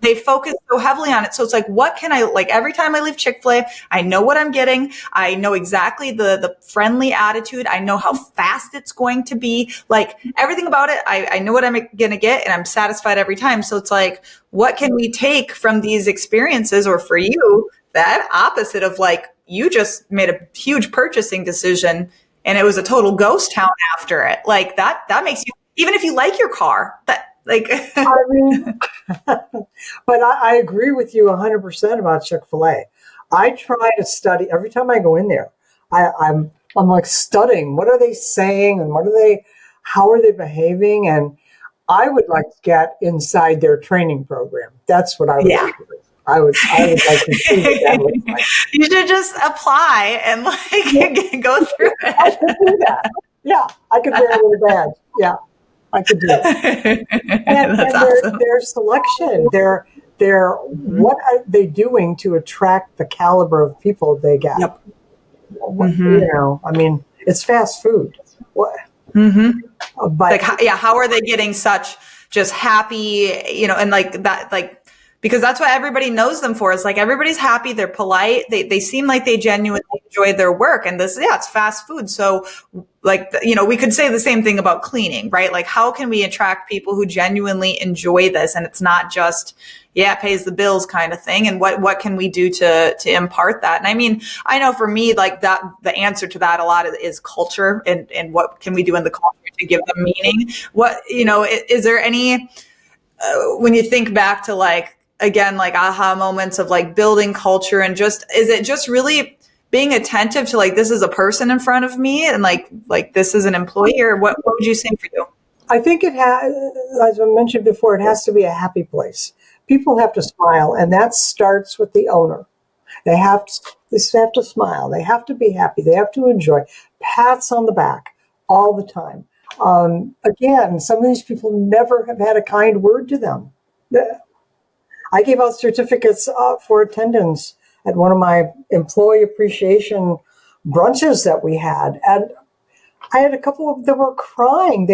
they focus so heavily on it. So it's like, what can I, like, every time I leave Chick-fil-A, I know what I'm getting. I know exactly the friendly attitude. I know how fast it's going to be. Like, everything about it, I know what I'm going to get, and I'm satisfied every time. So it's like, what can we take from these experiences, or for you, that opposite of like, you just made a huge purchasing decision and it was a total ghost town after it. Like that makes you, even if you like your car, I mean, but I agree with you 100% about Chick-fil-A. I try to study every time I go in there. I'm like studying, what are they saying, and how are they behaving? And I would like to get inside their training program. That's what I would like to do. I would like to see what that looks like. You should just apply and go through it. I could do that. Yeah, I could wear a little badge. Yeah, I could do it. And awesome. their selection, what are they doing to attract the caliber of people they get? Yep. I mean, it's fast food. What? Mm-hmm. But how are they getting such just happy, and like that, like, because that's what everybody knows them for. Is like, everybody's happy. They're polite. They seem like they genuinely enjoy their work. And it's fast food. So like, we could say the same thing about cleaning, right? Like, how can we attract people who genuinely enjoy this? And it's not just, it pays the bills kind of thing. And what can we do to impart that? And I mean, I know for me, like that, the answer to that a lot is culture, and what can we do in the culture to give them meaning? What, is there any, when you think back to like, again, like aha moments of like building culture, and is it just really being attentive to like, this is a person in front of me, and like this is an employee, or what would you say for you? I think it has, as I mentioned before, it has to be a happy place. People have to smile, and that starts with the owner. They have to smile. They have to be happy. They have to enjoy. Pats on the back all the time. Again, some of these people never have had a kind word to them. I gave out certificates for attendance at one of my employee appreciation brunches that we had. And I had a couple of them were crying.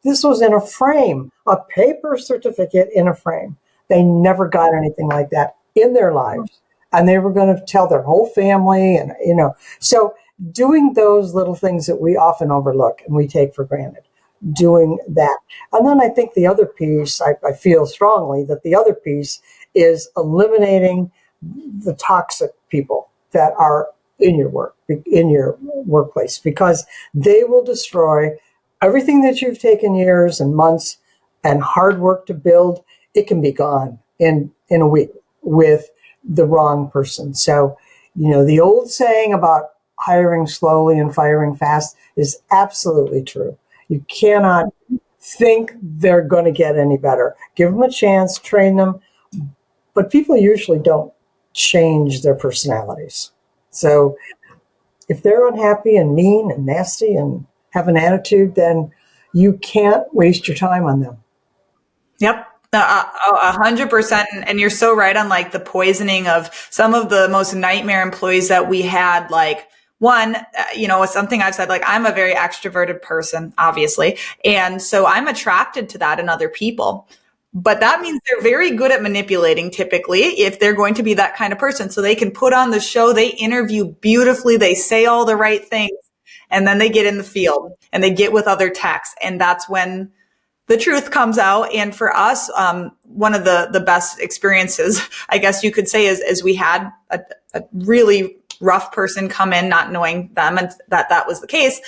This was in a frame, a paper certificate in a frame. They never got anything like that in their lives. And they were going to tell their whole family, and, so doing those little things that we often overlook and we take for granted. Doing that. And then I think the other piece, I feel strongly that the other piece is eliminating the toxic people that are in your workplace, because they will destroy everything that you've taken years and months and hard work to build. It can be gone in a week with the wrong person. So, the old saying about hiring slowly and firing fast is absolutely true. You cannot think they're going to get any better. Give them a chance, train them. But people usually don't change their personalities. So if they're unhappy and mean and nasty and have an attitude, then you can't waste your time on them. Yep. 100%. And you're so right on like the poisoning of some of the most nightmare employees that we had. Like one, something I've said, like I'm a very extroverted person, obviously. And so I'm attracted to that in other people. But that means they're very good at manipulating typically if they're going to be that kind of person. So they can put on the show, they interview beautifully, they say all the right things, and then they get in the field and they get with other techs. And that's when the truth comes out. And for us, one of the best experiences, I guess you could say, is we had a really rough person come in, not knowing them and that was the case,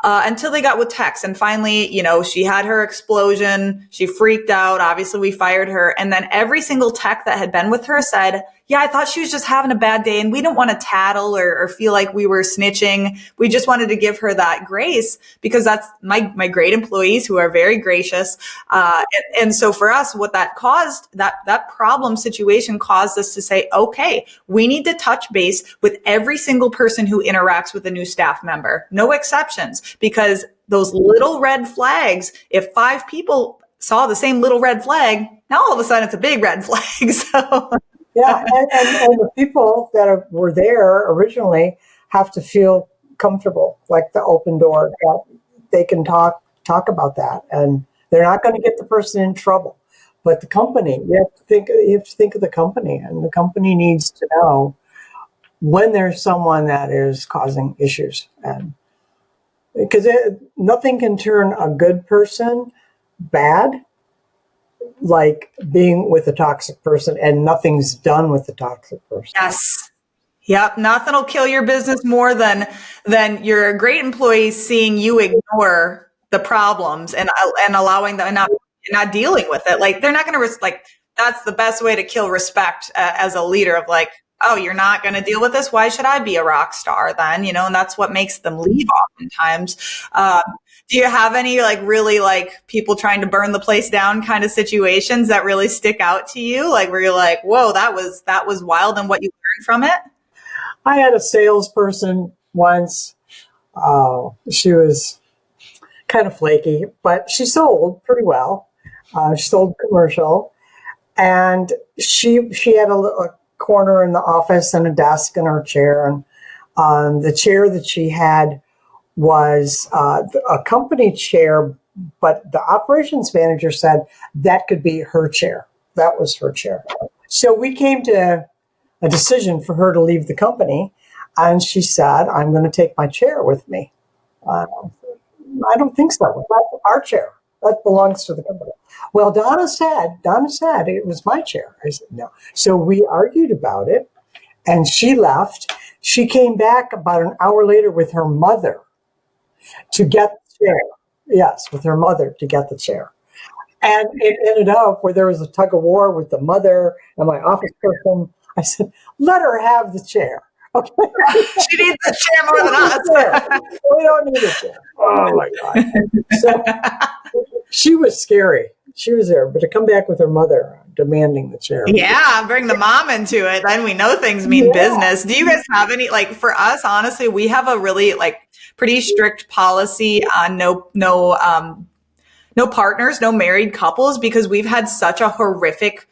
until they got with techs. And finally, she had her explosion. She freaked out. Obviously, we fired her. And then every single tech that had been with her said, yeah, I thought she was just having a bad day. And we didn't want to tattle or feel like we were snitching. We just wanted to give her that grace because that's my great employees who are very gracious. And so for us, what that caused, that problem situation caused us to say, okay, we need to touch base with every single person who interacts with a new staff member. No exceptions, because those little red flags, if 5 people saw the same little red flag, now all of a sudden it's a big red flag. So yeah, and the people that were there originally have to feel comfortable, like the open door, that they can talk about that, and they're not going to get the person in trouble. But the company, you have to think of the company, and the company needs to know when there's someone that is causing issues, and because nothing can turn a good person bad, like being with a toxic person, and nothing's done with the toxic person. Yes. Yep. Nothing will kill your business more than your great employees seeing you ignore the problems and allowing them and not dealing with it. Like they're not going to that's the best way to kill respect as a leader of like, oh, you're not going to deal with this. Why should I be a rock star then? And that's what makes them leave oftentimes. Do you have any really people trying to burn the place down kind of situations that really stick out to you? Like where you're like, whoa, that was wild, and what you learned from it? I had a salesperson once. She was kind of flaky, but she sold pretty well. She sold commercial, and she had a corner in the office and a desk and her chair, and the chair that she had was a company chair, but the operations manager said that could be her chair. That was her chair. So we came to a decision for her to leave the company, and she said, I'm going to take my chair with me. I don't think so. That's our chair. That belongs to the company. Well, Donna said it was my chair. I said, no. So we argued about it, and she left. She came back about an hour later with her mother to get the chair. Yes, with her mother to get the chair. And it ended up where there was a tug of war with the mother and my office person. I said, let her have the chair. Okay. She needs the chair more than us. We don't need a chair. Oh my God. So she was scary. She was there, but to come back with her mother demanding the chair. Yeah, bring the mom into it. Then we know things mean business. Do you guys have any, for us, honestly, we have a really pretty strict policy on no partners, no married couples, because we've had such a horrific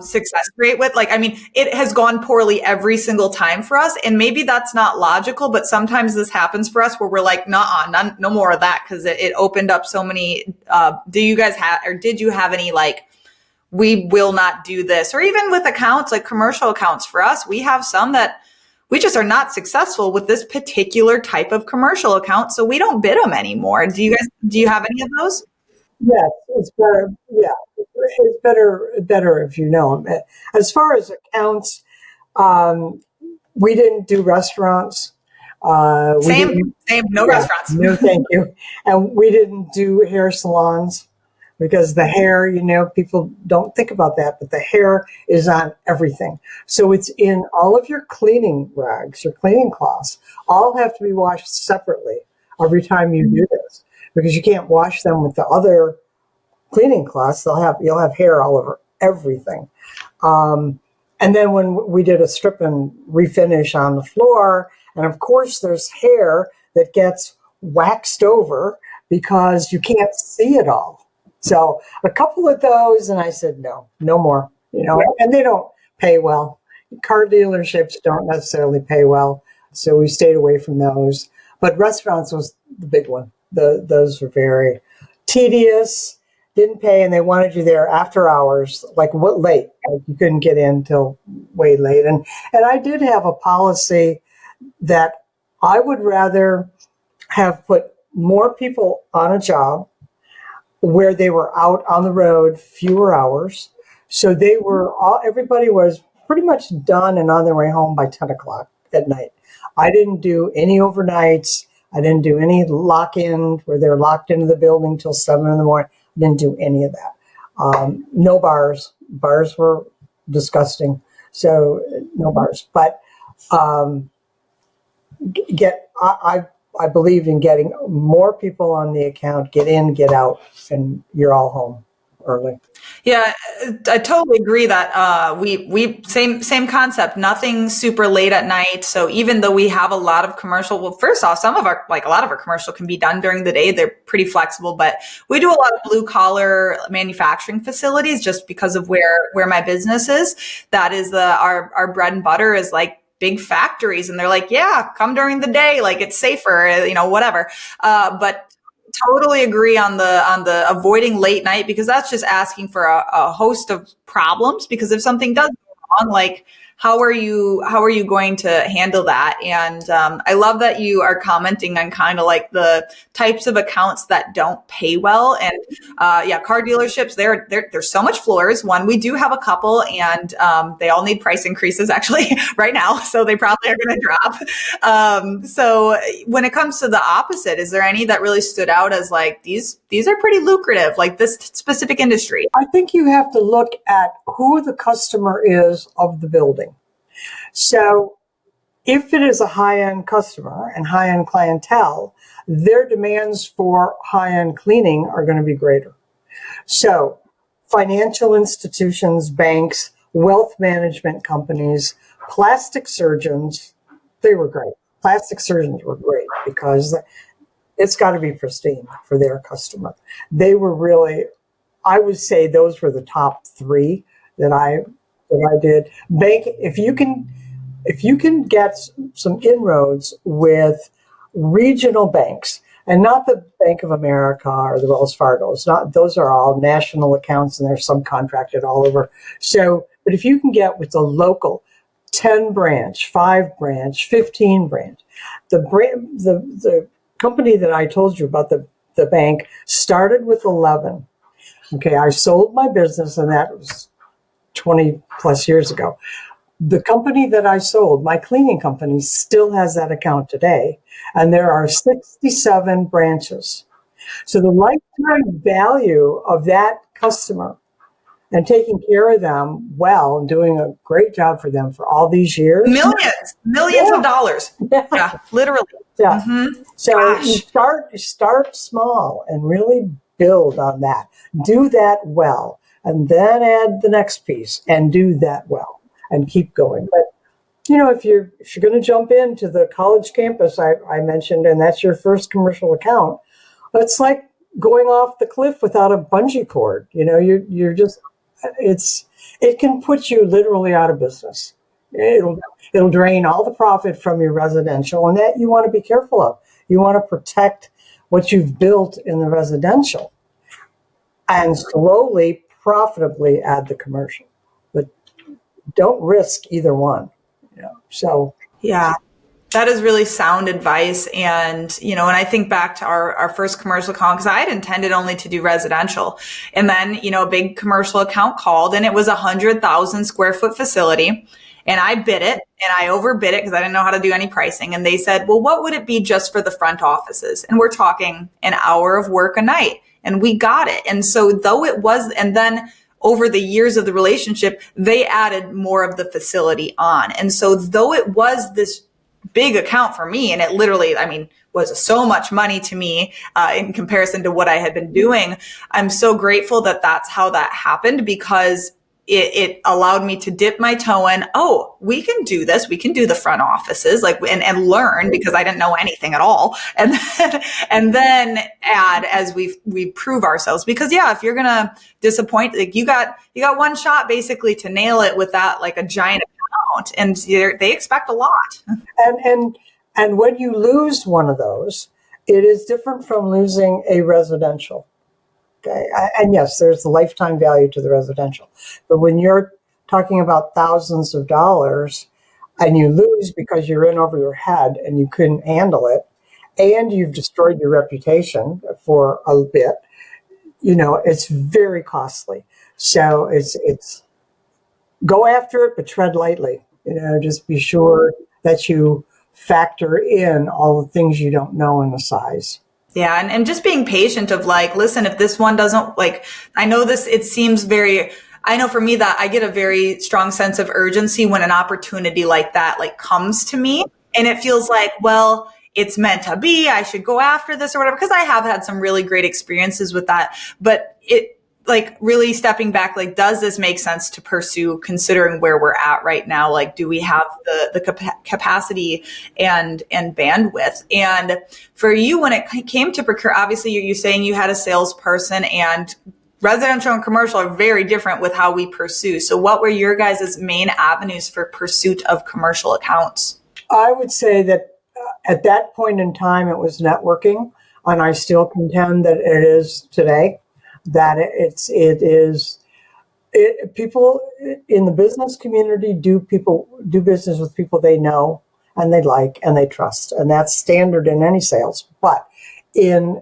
success rate with it has gone poorly every single time for us. And maybe that's not logical, but sometimes this happens for us where we're like, no more of that. Cause it opened up so many, do you guys have, or did you have any, we will not do this, or even with accounts, like commercial accounts for us, we have some that we just are not successful with this particular type of commercial account. So we don't bid them anymore. Do you have any of those? Yes, it's better. Yeah, it's better if you know them. As far as accounts, we didn't do restaurants. Same. No restaurants. No, thank you. And we didn't do hair salons because the hair, people don't think about that, but the hair is on everything. So it's in all of your cleaning rags, your cleaning cloths, all have to be washed separately every time you do this. Because you can't wash them with the other cleaning cloths. You'll have hair all over everything. And then when we did a strip and refinish on the floor, and of course there's hair that gets waxed over because you can't see it all. So a couple of those, and I said, no more, and they don't pay well. Car dealerships don't necessarily pay well. So we stayed away from those. But restaurants was the big one. Those were very tedious, didn't pay, and they wanted you there after hours, like what late? Like you couldn't get in till way late. And I did have a policy that I would rather have put more people on a job where they were out on the road fewer hours. So everybody was pretty much done and on their way home by 10 o'clock at night. I didn't do any overnights. I didn't do any lock-in where they're locked into the building till 7 in the morning. I didn't do any of that. No bars. Bars were disgusting. So no bars. But I believe in getting more people on the account, get in, get out, and you're all home early. Yeah, I totally agree that we same concept. Nothing super late at night. So even though we have a lot of commercial, well, first off, a lot of our commercial can be done during the day. They're pretty flexible, but we do a lot of blue collar manufacturing facilities just because of where my business is. That is our bread and butter is like big factories, and they're like, yeah, come during the day, like it's safer, whatever. But totally agree on the avoiding late night, because that's just asking for a host of problems. Because if something does go wrong, like how are you going to handle that? And I love that you are commenting on kind of like the types of accounts that don't pay well. And car dealerships, there's so much floors. One, we do have a couple, and they all need price increases actually right now, so they probably are going to drop. So when it comes to the opposite, is there any that really stood out as like these are pretty lucrative, like this specific industry? I think you have to look at who the customer is of the building. So if it is a high-end customer and high-end clientele, their demands for high-end cleaning are going to be greater. So financial institutions, banks, wealth management companies, plastic surgeons, they were great. Plastic surgeons were great because it's got to be pristine for their customer. They were really, I would say those were the top three that I did. Bank, if you can get some inroads with regional banks, and not the Bank of America or the Wells Fargo. Those are all national accounts, and they're subcontracted all over. So, but if you can get with the local 10 branch, 5 branch, 15 branch, the company that I told you about, the bank, started with 11. Okay, I sold my business, and that was 20 plus years ago. The company that I sold, my cleaning company, still has that account today, and there are 67 branches. So the lifetime value of that customer and taking care of them well and doing a great job for them for all these years. Millions of dollars. Yeah, literally. Yeah. Mm-hmm. So you start small and really build on that. Do that well, and then add the next piece and do that well and keep going. But if you're going to jump into the college campus, I mentioned, and that's your first commercial account, it's like going off the cliff without a bungee cord. You're just, it can put you literally out of business. It'll drain all the profit from your residential, and that you want to be careful of. You want to protect what you've built in the residential and slowly, profitably add the commercial. But don't risk either one. So yeah, that is really sound advice. And when I think back to our first commercial account, because I had intended only to do residential, and then a big commercial account called, and it was 100,000 square foot facility, and I bid it, and I overbid it because I didn't know how to do any pricing. And they said, well, what would it be just for the front offices? And we're talking an hour of work a night, and we got it. And so though it was, and then over the years of the relationship, they added more of the facility on. And so though it was this big account for me, and it literally, was so much money to me in comparison to what I had been doing, I'm so grateful that that's how that happened, because it allowed me to dip my toe in. Oh, we can do this. We can do the front offices, like, and learn, because I didn't know anything at all. And then add as we prove ourselves, because if you're going to disappoint, like you got one shot basically to nail it with that, like a giant account, and they expect a lot. And when you lose one of those, it is different from losing a residential. Okay. And yes, there's the lifetime value to the residential. But when you're talking about thousands of dollars and you lose because you're in over your head and you couldn't handle it, and you've destroyed your reputation for a bit, it's very costly. So it's go after it, but tread lightly. Just be sure that you factor in all the things you don't know in the size. Yeah. And just being patient of like, listen, if this one doesn't, like, I know this, it seems I know for me that I get a very strong sense of urgency when an opportunity like that, like, comes to me, and it feels like, well, it's meant to be, I should go after this or whatever. Cause I have had some really great experiences with that, but like, really stepping back, like, does this make sense to pursue considering where we're at right now? Like, do we have the capacity and bandwidth? And for you, when it came to procure, obviously you're saying you had a salesperson, and residential and commercial are very different with how we pursue. So what were your guys' main avenues for pursuit of commercial accounts? I would say that at that point in time, it was networking, and I still contend that it is today. That people in the business community do business with people they know and they like and they trust, and that's standard in any sales. But in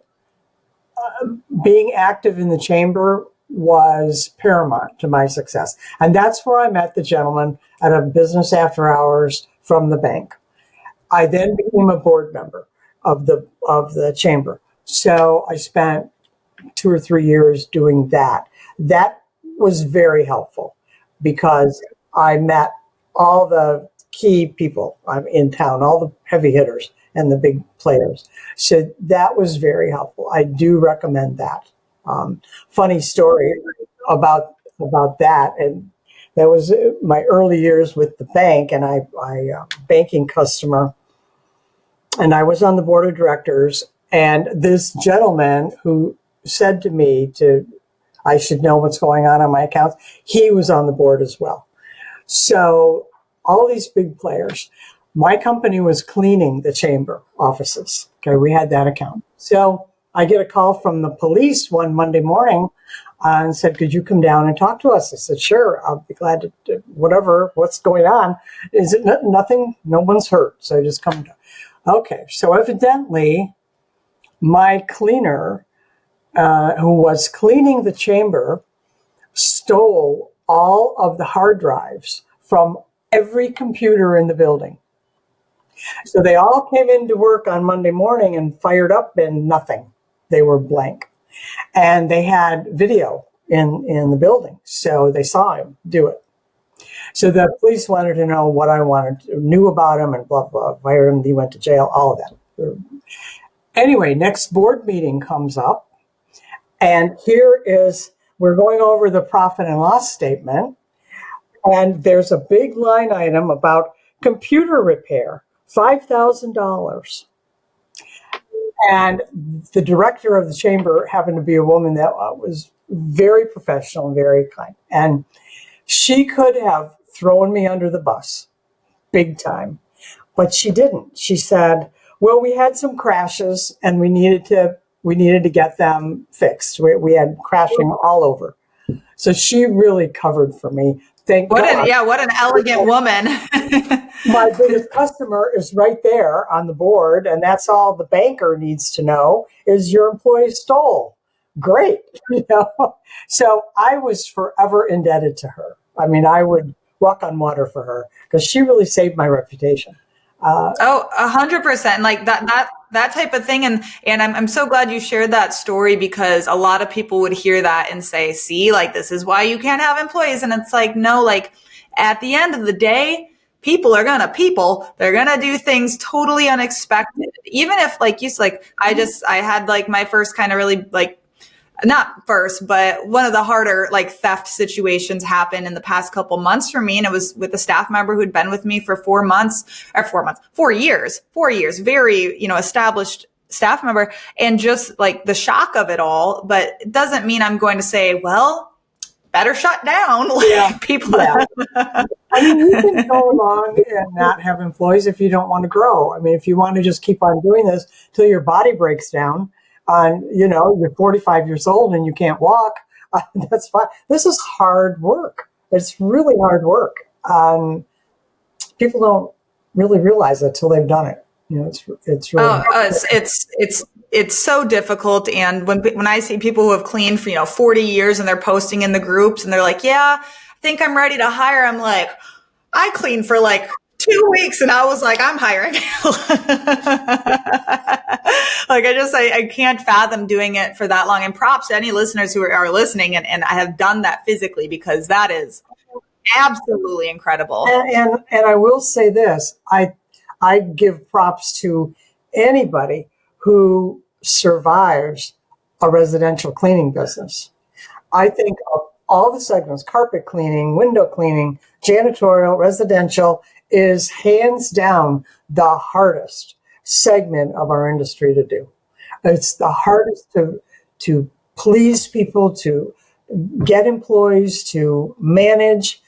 being active in the chamber was paramount to my success, and that's where I met the gentleman at a business after hours from the bank. I then became a board member of the chamber, so I spent 2 or 3 years doing that. That was very helpful because I met all the key people in town, all the heavy hitters and the big players. So that was very helpful. I do recommend that. Funny story about that, and that was my early years with the bank, and I banking customer, and I was on the board of directors, and this gentleman who said to me I should know what's going on my accounts. He was on the board as well. So all these big players, my company was cleaning the chamber offices. Okay, we had that account. So I get a call from the police one Monday morning and said, could you come down and talk to us? I said, sure, I'll be glad to, what's going on? Is it nothing? No one's hurt. So I just come down. Okay, so evidently my cleaner, who was cleaning the chamber, stole all of the hard drives from every computer in the building. So they all came into work on Monday morning and fired up, and nothing. They were blank. And they had video in the building, so they saw him do it. So the police wanted to know what I knew about him, and blah, blah, fired him, he went to jail, all of that. Anyway, next board meeting comes up. And we're going over the profit and loss statement, and there's a big line item about computer repair, $5,000. And the director of the chamber happened to be a woman that was very professional and very kind. And she could have thrown me under the bus, big time, but she didn't. She said, well, we had some crashes and we needed to get them fixed. We had crashing all over. So she really covered for me. Thank God. What an elegant woman. My biggest customer is right there on the board, and that's all the banker needs to know is your employee stole. Great. So I was forever indebted to her. I mean, I would walk on water for her because she really saved my reputation. 100%. Like that type of thing. And I'm so glad you shared that story, because a lot of people would hear that and say, see, like, this is why you can't have employees. And it's like, no, like, at the end of the day, they're going to do things totally unexpected. Even if, like you said, like, I had like my first kind of really like not first, but one of the harder like theft situations happened in the past couple months for me. And it was with a staff member who'd been with me for 4 years, very, established staff member, and just like the shock of it all. But it doesn't mean I'm going to say, well, better shut down. Yeah. People. Yeah. I mean, you can go along and not have employees if you don't want to grow. I mean, if you want to just keep on doing this till your body breaks down, you're 45 years old and you can't walk, that's fine. This is hard work. It's really hard work. People don't really realize it till they've done it. It's really it's so difficult. And when I see people who have cleaned for 40 years and they're posting in the groups and they're like, yeah, I think I'm ready to hire. I'm like, I cleaned for like 2 weeks and I was like, I'm hiring. Like I can't fathom doing it for that long. And props to any listeners who are listening and I have done that physically, because that is absolutely incredible. And I will say this, I give props to anybody who survives a residential cleaning business. I think of all the segments, carpet cleaning, window cleaning, janitorial, residential, is hands down the hardest segment of our industry to do. It's the hardest to please people, to get employees, to manage.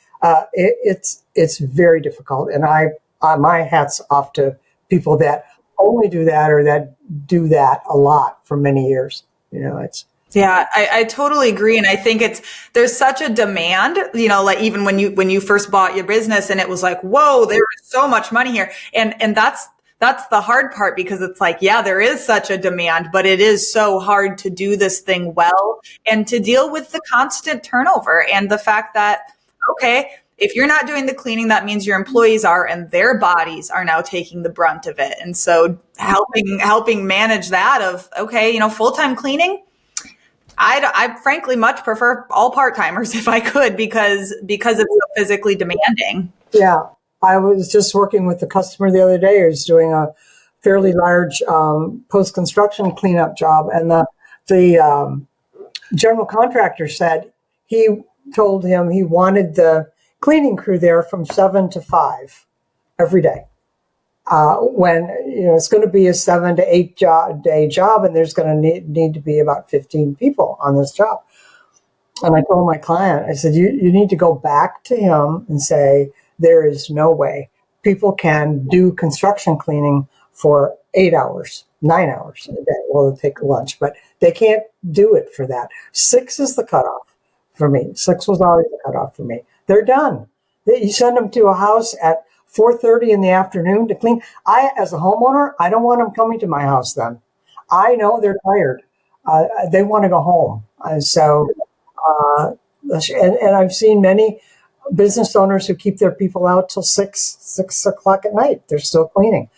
It's very difficult. And my hat's off to people that only do that or that do that a lot for many years. Yeah, I totally agree. And I think there's such a demand, like even when you first bought your business and it was like, whoa, there is so much money here. And that's the hard part, because it's like, yeah, there is such a demand, but it is so hard to do this thing well and to deal with the constant turnover and the fact that, okay, if you're not doing the cleaning, that means your employees are, and their bodies are now taking the brunt of it. And so helping manage that of, okay, full-time cleaning, I frankly much prefer all part-timers if I could, because it's so physically demanding. Yeah. I was just working with a customer the other day who's doing a fairly large post-construction cleanup job. And the general contractor said he told him he wanted the cleaning crew there from 7 to 5 every day. When it's going to be a 7 to 8 day job, and there's going to need to be about 15 people on this job. And I told my client, I said, you need to go back to him and say, there is no way people can do construction cleaning for 8 hours, 9 hours a day. Well, they'll take a lunch, but they can't do it for that. 6 is the cutoff for me. 6 was always the cutoff for me. They're done. You send them to a house at 4:30 in the afternoon to clean. As a homeowner, I don't want them coming to my house then. I know they're tired. They want to go home. And I've seen many business owners who keep their people out till 6 o'clock at night. They're still cleaning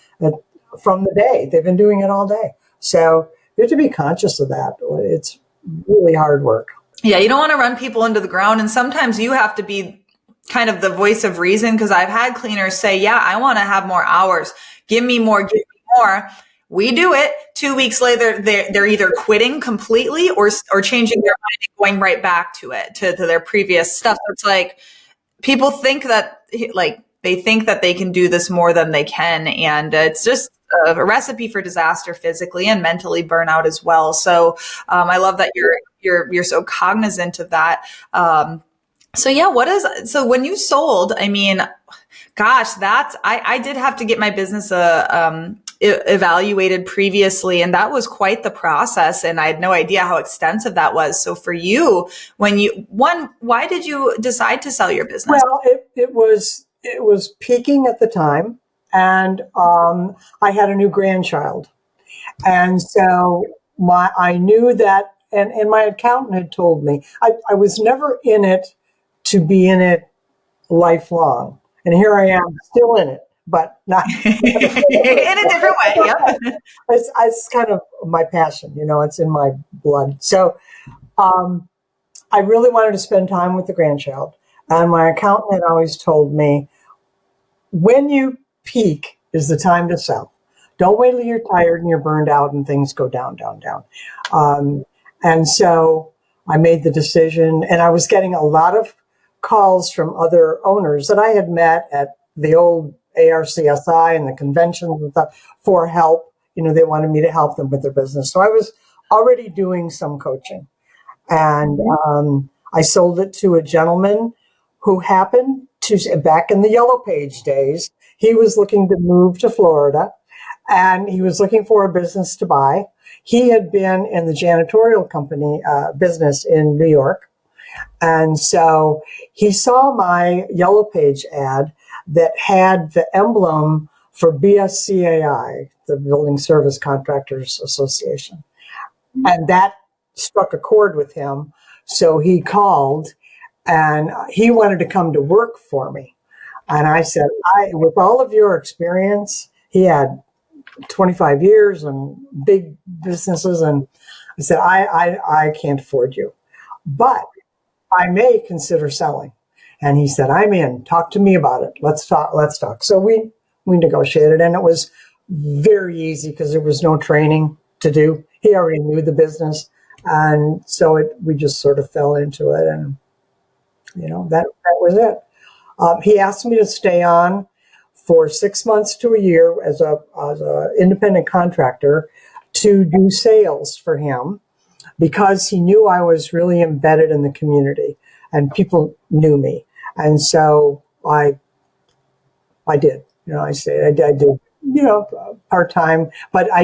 from the day. They've been doing it all day. So you have to be conscious of that. It's really hard work. Yeah, you don't want to run people into the ground. And sometimes you have to be kind of the voice of reason, because I've had cleaners say, yeah, I want to have more hours. Give me more. We do it. 2 weeks later, they're either quitting completely or changing their mind and going right back to it, to their previous stuff. So it's like, people think that they can do this more than they can. And it's just a recipe for disaster physically and mentally, burnout as well. So I love that you're so cognizant of that. So when you sold, I mean, gosh, I did have to get my business evaluated previously, and that was quite the process. And I had no idea how extensive that was. So for you, why did you decide to sell your business? Well, it was peaking at the time, and I had a new grandchild, and so I knew that, and my accountant had told me I was never in it to be in it lifelong. And here I am still in it, but not in a different way. Yep. It's kind of my passion, it's in my blood. So I really wanted to spend time with the grandchild. And my accountant had always told me, when you peak is the time to sell. Don't wait till you're tired and you're burned out and things go down, down, down. And so I made the decision, and I was getting a lot of calls from other owners that I had met at the old ARCSI and the conventions and stuff for help. They wanted me to help them with their business. So I was already doing some coaching. And I sold it to a gentleman who happened to, back in the Yellow Page days, he was looking to move to Florida, and he was looking for a business to buy. He had been in the janitorial company business in New York. And so he saw my Yellow Page ad that had the emblem for BSCAI, the Building Service Contractors Association. And that struck a chord with him. So he called, and he wanted to come to work for me. And I said, with all of your experience, he had 25 years and big businesses. And I said, I can't afford you, but I may consider selling. And he said, I'm in. Talk to me about it. Let's talk. So we negotiated, and it was very easy because there was no training to do. He already knew the business. And so we just sort of fell into it. And, that was it. He asked me to stay on for 6 months to a year as a independent contractor to do sales for him, because he knew I was really embedded in the community and people knew me. And so I did, I did, part-time, but I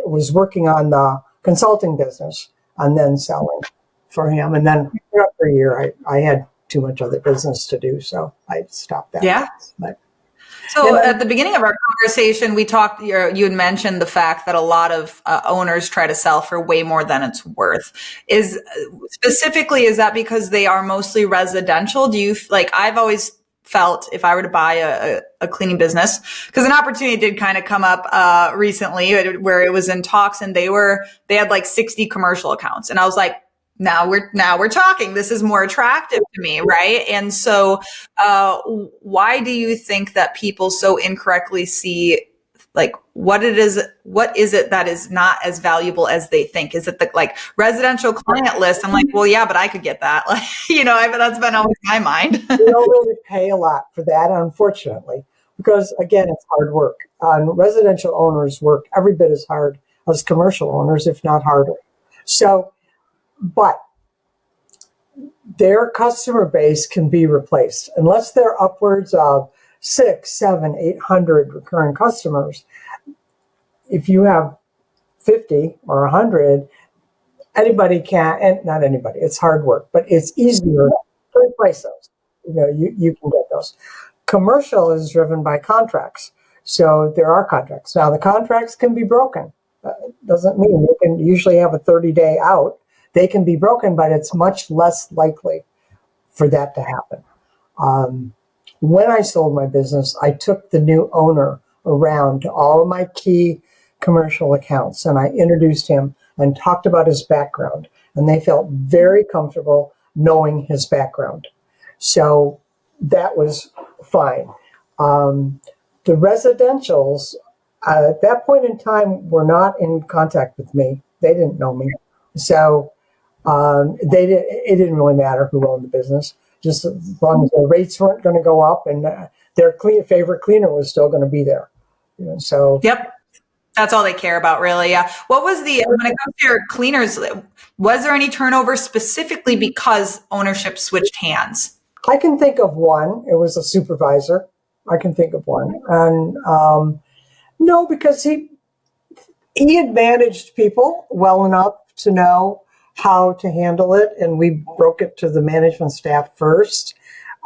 was working on the consulting business and then selling for him. And then after a year, I had too much other business to do. So I stopped that. Yeah. But so at the beginning of our conversation, we talked, you had mentioned the fact that a lot of owners try to sell for way more than it's worth. Is that because they are mostly residential? Do you I've always felt if I were to buy a cleaning business, because an opportunity did kind of come up recently where it was in talks, and they had like 60 commercial accounts. And I was like, now we're talking. This is more attractive to me, right? And so, why do you think that people so incorrectly see what is it that is not as valuable as they think? Is it the residential client list? I'm like, well, yeah, but I could get that. That's been always my mind. We don't really pay a lot for that, unfortunately, because again, it's hard work. Residential owners work every bit as hard as commercial owners, if not harder. So, but their customer base can be replaced unless they're upwards of 600, 700, 800 recurring customers. If you have 50 or 100, anybody can, and not anybody, it's hard work, but it's easier to replace those. You can get those. Commercial is driven by contracts. So there are contracts. Now the contracts can be broken. Doesn't mean they can usually have a 30-day out. They can be broken, but it's much less likely for that to happen. When I sold my business, I took the new owner around to all of my key commercial accounts, and I introduced him and talked about his background, and they felt very comfortable knowing his background. So that was fine. The residentials, at that point in time, were not in contact with me. They didn't know me. So it didn't really matter who owned the business, just as long as the rates weren't going to go up and their favorite cleaner was still going to be there. So yep, that's all they care about, really. Yeah. What was when it comes to your cleaners? Was there any turnover specifically because ownership switched hands? I can think of one. It was a supervisor. I can think of one, and no, because he had managed people well enough to know how to handle it, and we broke it to the management staff first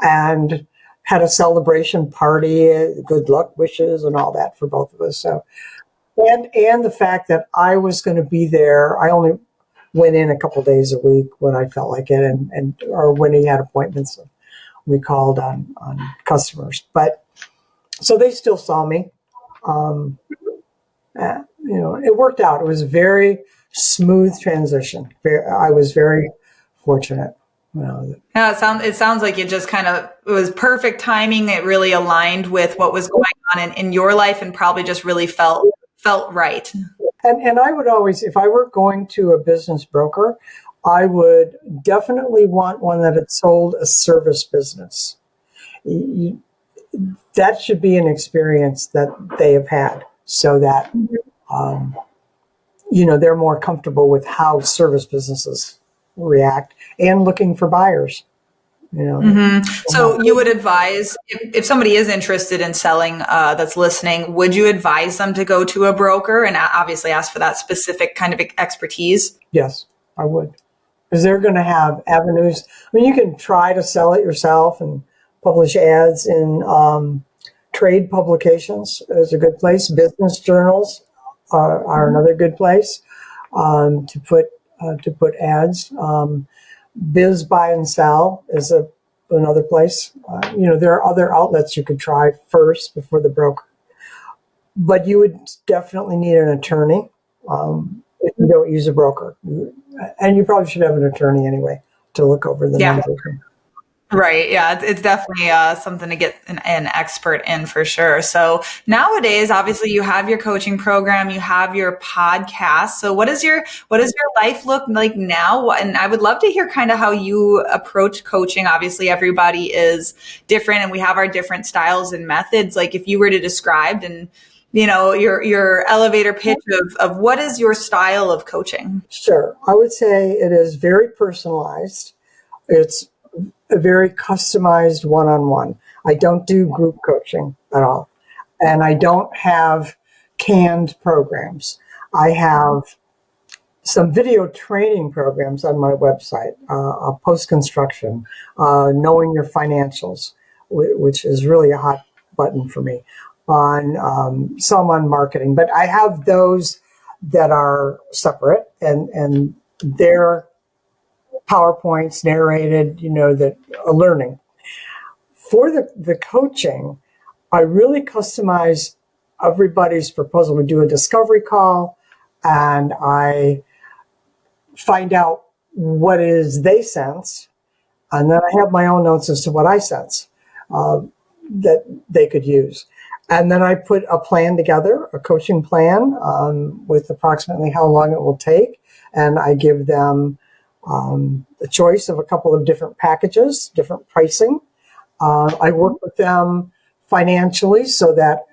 and had a celebration party, good luck wishes and all that for both of us. So, and the fact that I was going to be there, I only went in a couple days a week when I felt like it, or when he had appointments, we called on customers. But so they still saw me. It worked out. It was a very smooth transition. I was very fortunate. Yeah, it sounds like it was perfect timing. It really aligned with what was going on in your life, and probably just really felt right. And I would always, if I were going to a business broker, I would definitely want one that had sold a service business. That should be an experience that they have had, so that they're more comfortable with how service businesses react and looking for buyers. So you would advise if somebody is interested in selling, that's listening, would you advise them to go to a broker and obviously ask for that specific kind of expertise? Yes, I would, because they're going to have avenues. I mean, you can try to sell it yourself and publish ads in trade publications is a good place. Business journals are another good place to put ads. Biz Buy and Sell is another place. There are other outlets you could try first before the broker. But you would definitely need an attorney if you don't use a broker. And you probably should have an attorney anyway to look over the numbers. Right. Yeah. It's definitely something to get an expert in for sure. So nowadays, obviously you have your coaching program, you have your podcast. So what does your life look like now? And I would love to hear kind of how you approach coaching. Obviously everybody is different and we have our different styles and methods. Like if you were to describe your elevator pitch of what is your style of coaching? Sure. I would say it is very personalized. It's a very customized one-on-one. I don't do group coaching at all. And I don't have canned programs. I have some video training programs on my website, post-construction, knowing your financials, which is really a hot button for me, some on marketing. But I have those that are separate and they're PowerPoints narrated, that are learning. For the coaching, I really customize everybody's proposal. We do a discovery call and I find out what it is they sense. And then I have my own notes as to what I sense that they could use. And then I put a plan together, a coaching plan with approximately how long it will take. And I give them the choice of a couple of different packages, different pricing. I work with them financially so that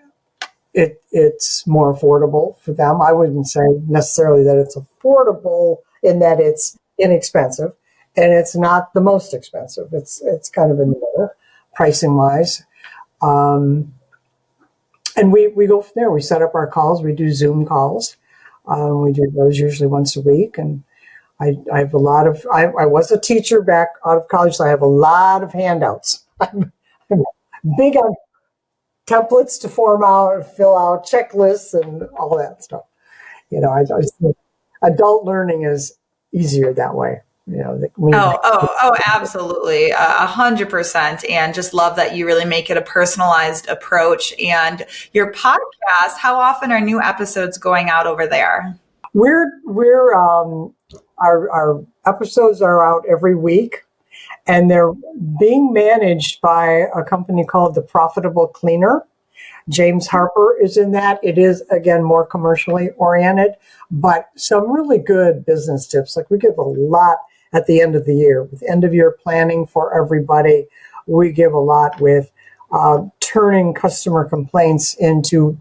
it's more affordable for them. I wouldn't say necessarily that it's affordable in that it's inexpensive, and it's not the most expensive. It's kind of in the middle, pricing wise. And we go from there. We set up our calls. We do Zoom calls. We do those usually once a week, and I have a lot of, I was a teacher back out of college, so I have a lot of handouts. I'm big on templates to form out, fill out, checklists, and all that stuff. I think adult learning is easier that way. Absolutely. 100%. And just love that you really make it a personalized approach. And your podcast, how often are new episodes going out over there? Our episodes are out every week, and they're being managed by a company called The Profitable Cleaner. James Harper is in that. It is, again, more commercially oriented, but some really good business tips. Like we give a lot at the end of the year, with end of year planning for everybody. We give a lot with turning customer complaints into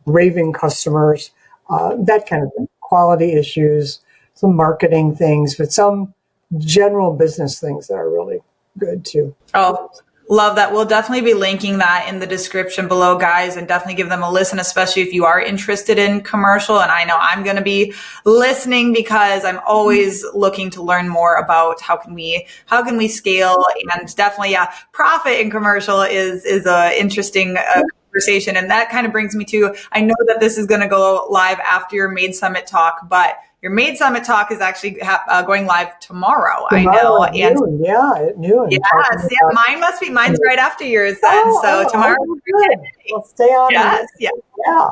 raving customers, that kind of thing. Quality issues, some marketing things, but some general business things that are really good too. Oh, love that. We'll definitely be linking that in the description below, guys, and definitely give them a listen, especially if you are interested in commercial. And I know I'm going to be listening because I'm always looking to learn more about how can we scale, and definitely, profit in commercial is a interesting conversation. And that kind of brings me to, I know that this is going to go live after your Made Summit talk, but your Made Summit talk is actually going live tomorrow. I know. At noon. At noon. Yes. Yeah. Mine's right after yours then. Tomorrow. We'll stay on. Yes. Yeah.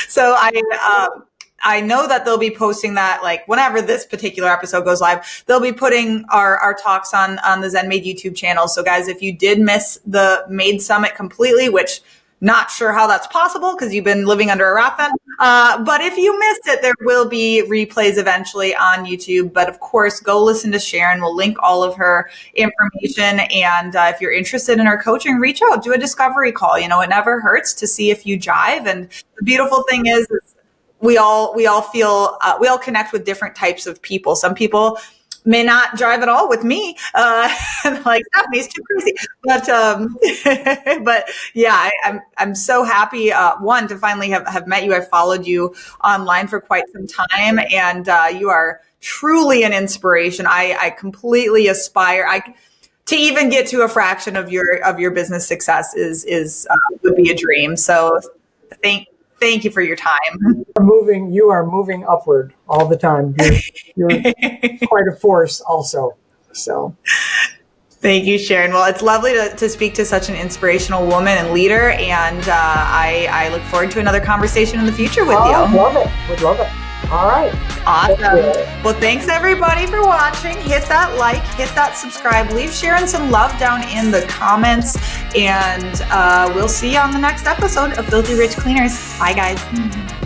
So I know that they'll be posting that, like, whenever this particular episode goes live, they'll be putting our talks on the Zen Made YouTube channel. So guys, if you did miss the Made Summit completely, which Not sure how that's possible because you've been living under a rock then. But if you missed it, there will be replays eventually on YouTube. But of course, go listen to Sharon. We'll link all of her information. And if you're interested in her coaching, reach out, do a discovery call. It never hurts to see if you jive. And the beautiful thing is we all feel, we all connect with different types of people. Some people may not drive at all with me. Like Stephanie's too crazy, but yeah, I'm so happy. One, to finally have met you. I've followed you online for quite some time, and you are truly an inspiration. I completely aspire. To even get to a fraction of your business success would be a dream. So thank you for your time. You are moving upward all the time. You're quite a force also. So thank you, Sharon. Well, it's lovely to speak to such an inspirational woman and leader. And I look forward to another conversation in the future with you. Love it. Would love it. All right. Awesome. Well, thanks everybody for watching. Hit that like, hit that subscribe, leave Sharon some love down in the comments, and we'll see you on the next episode of Filthy Rich Cleaners. Bye, guys.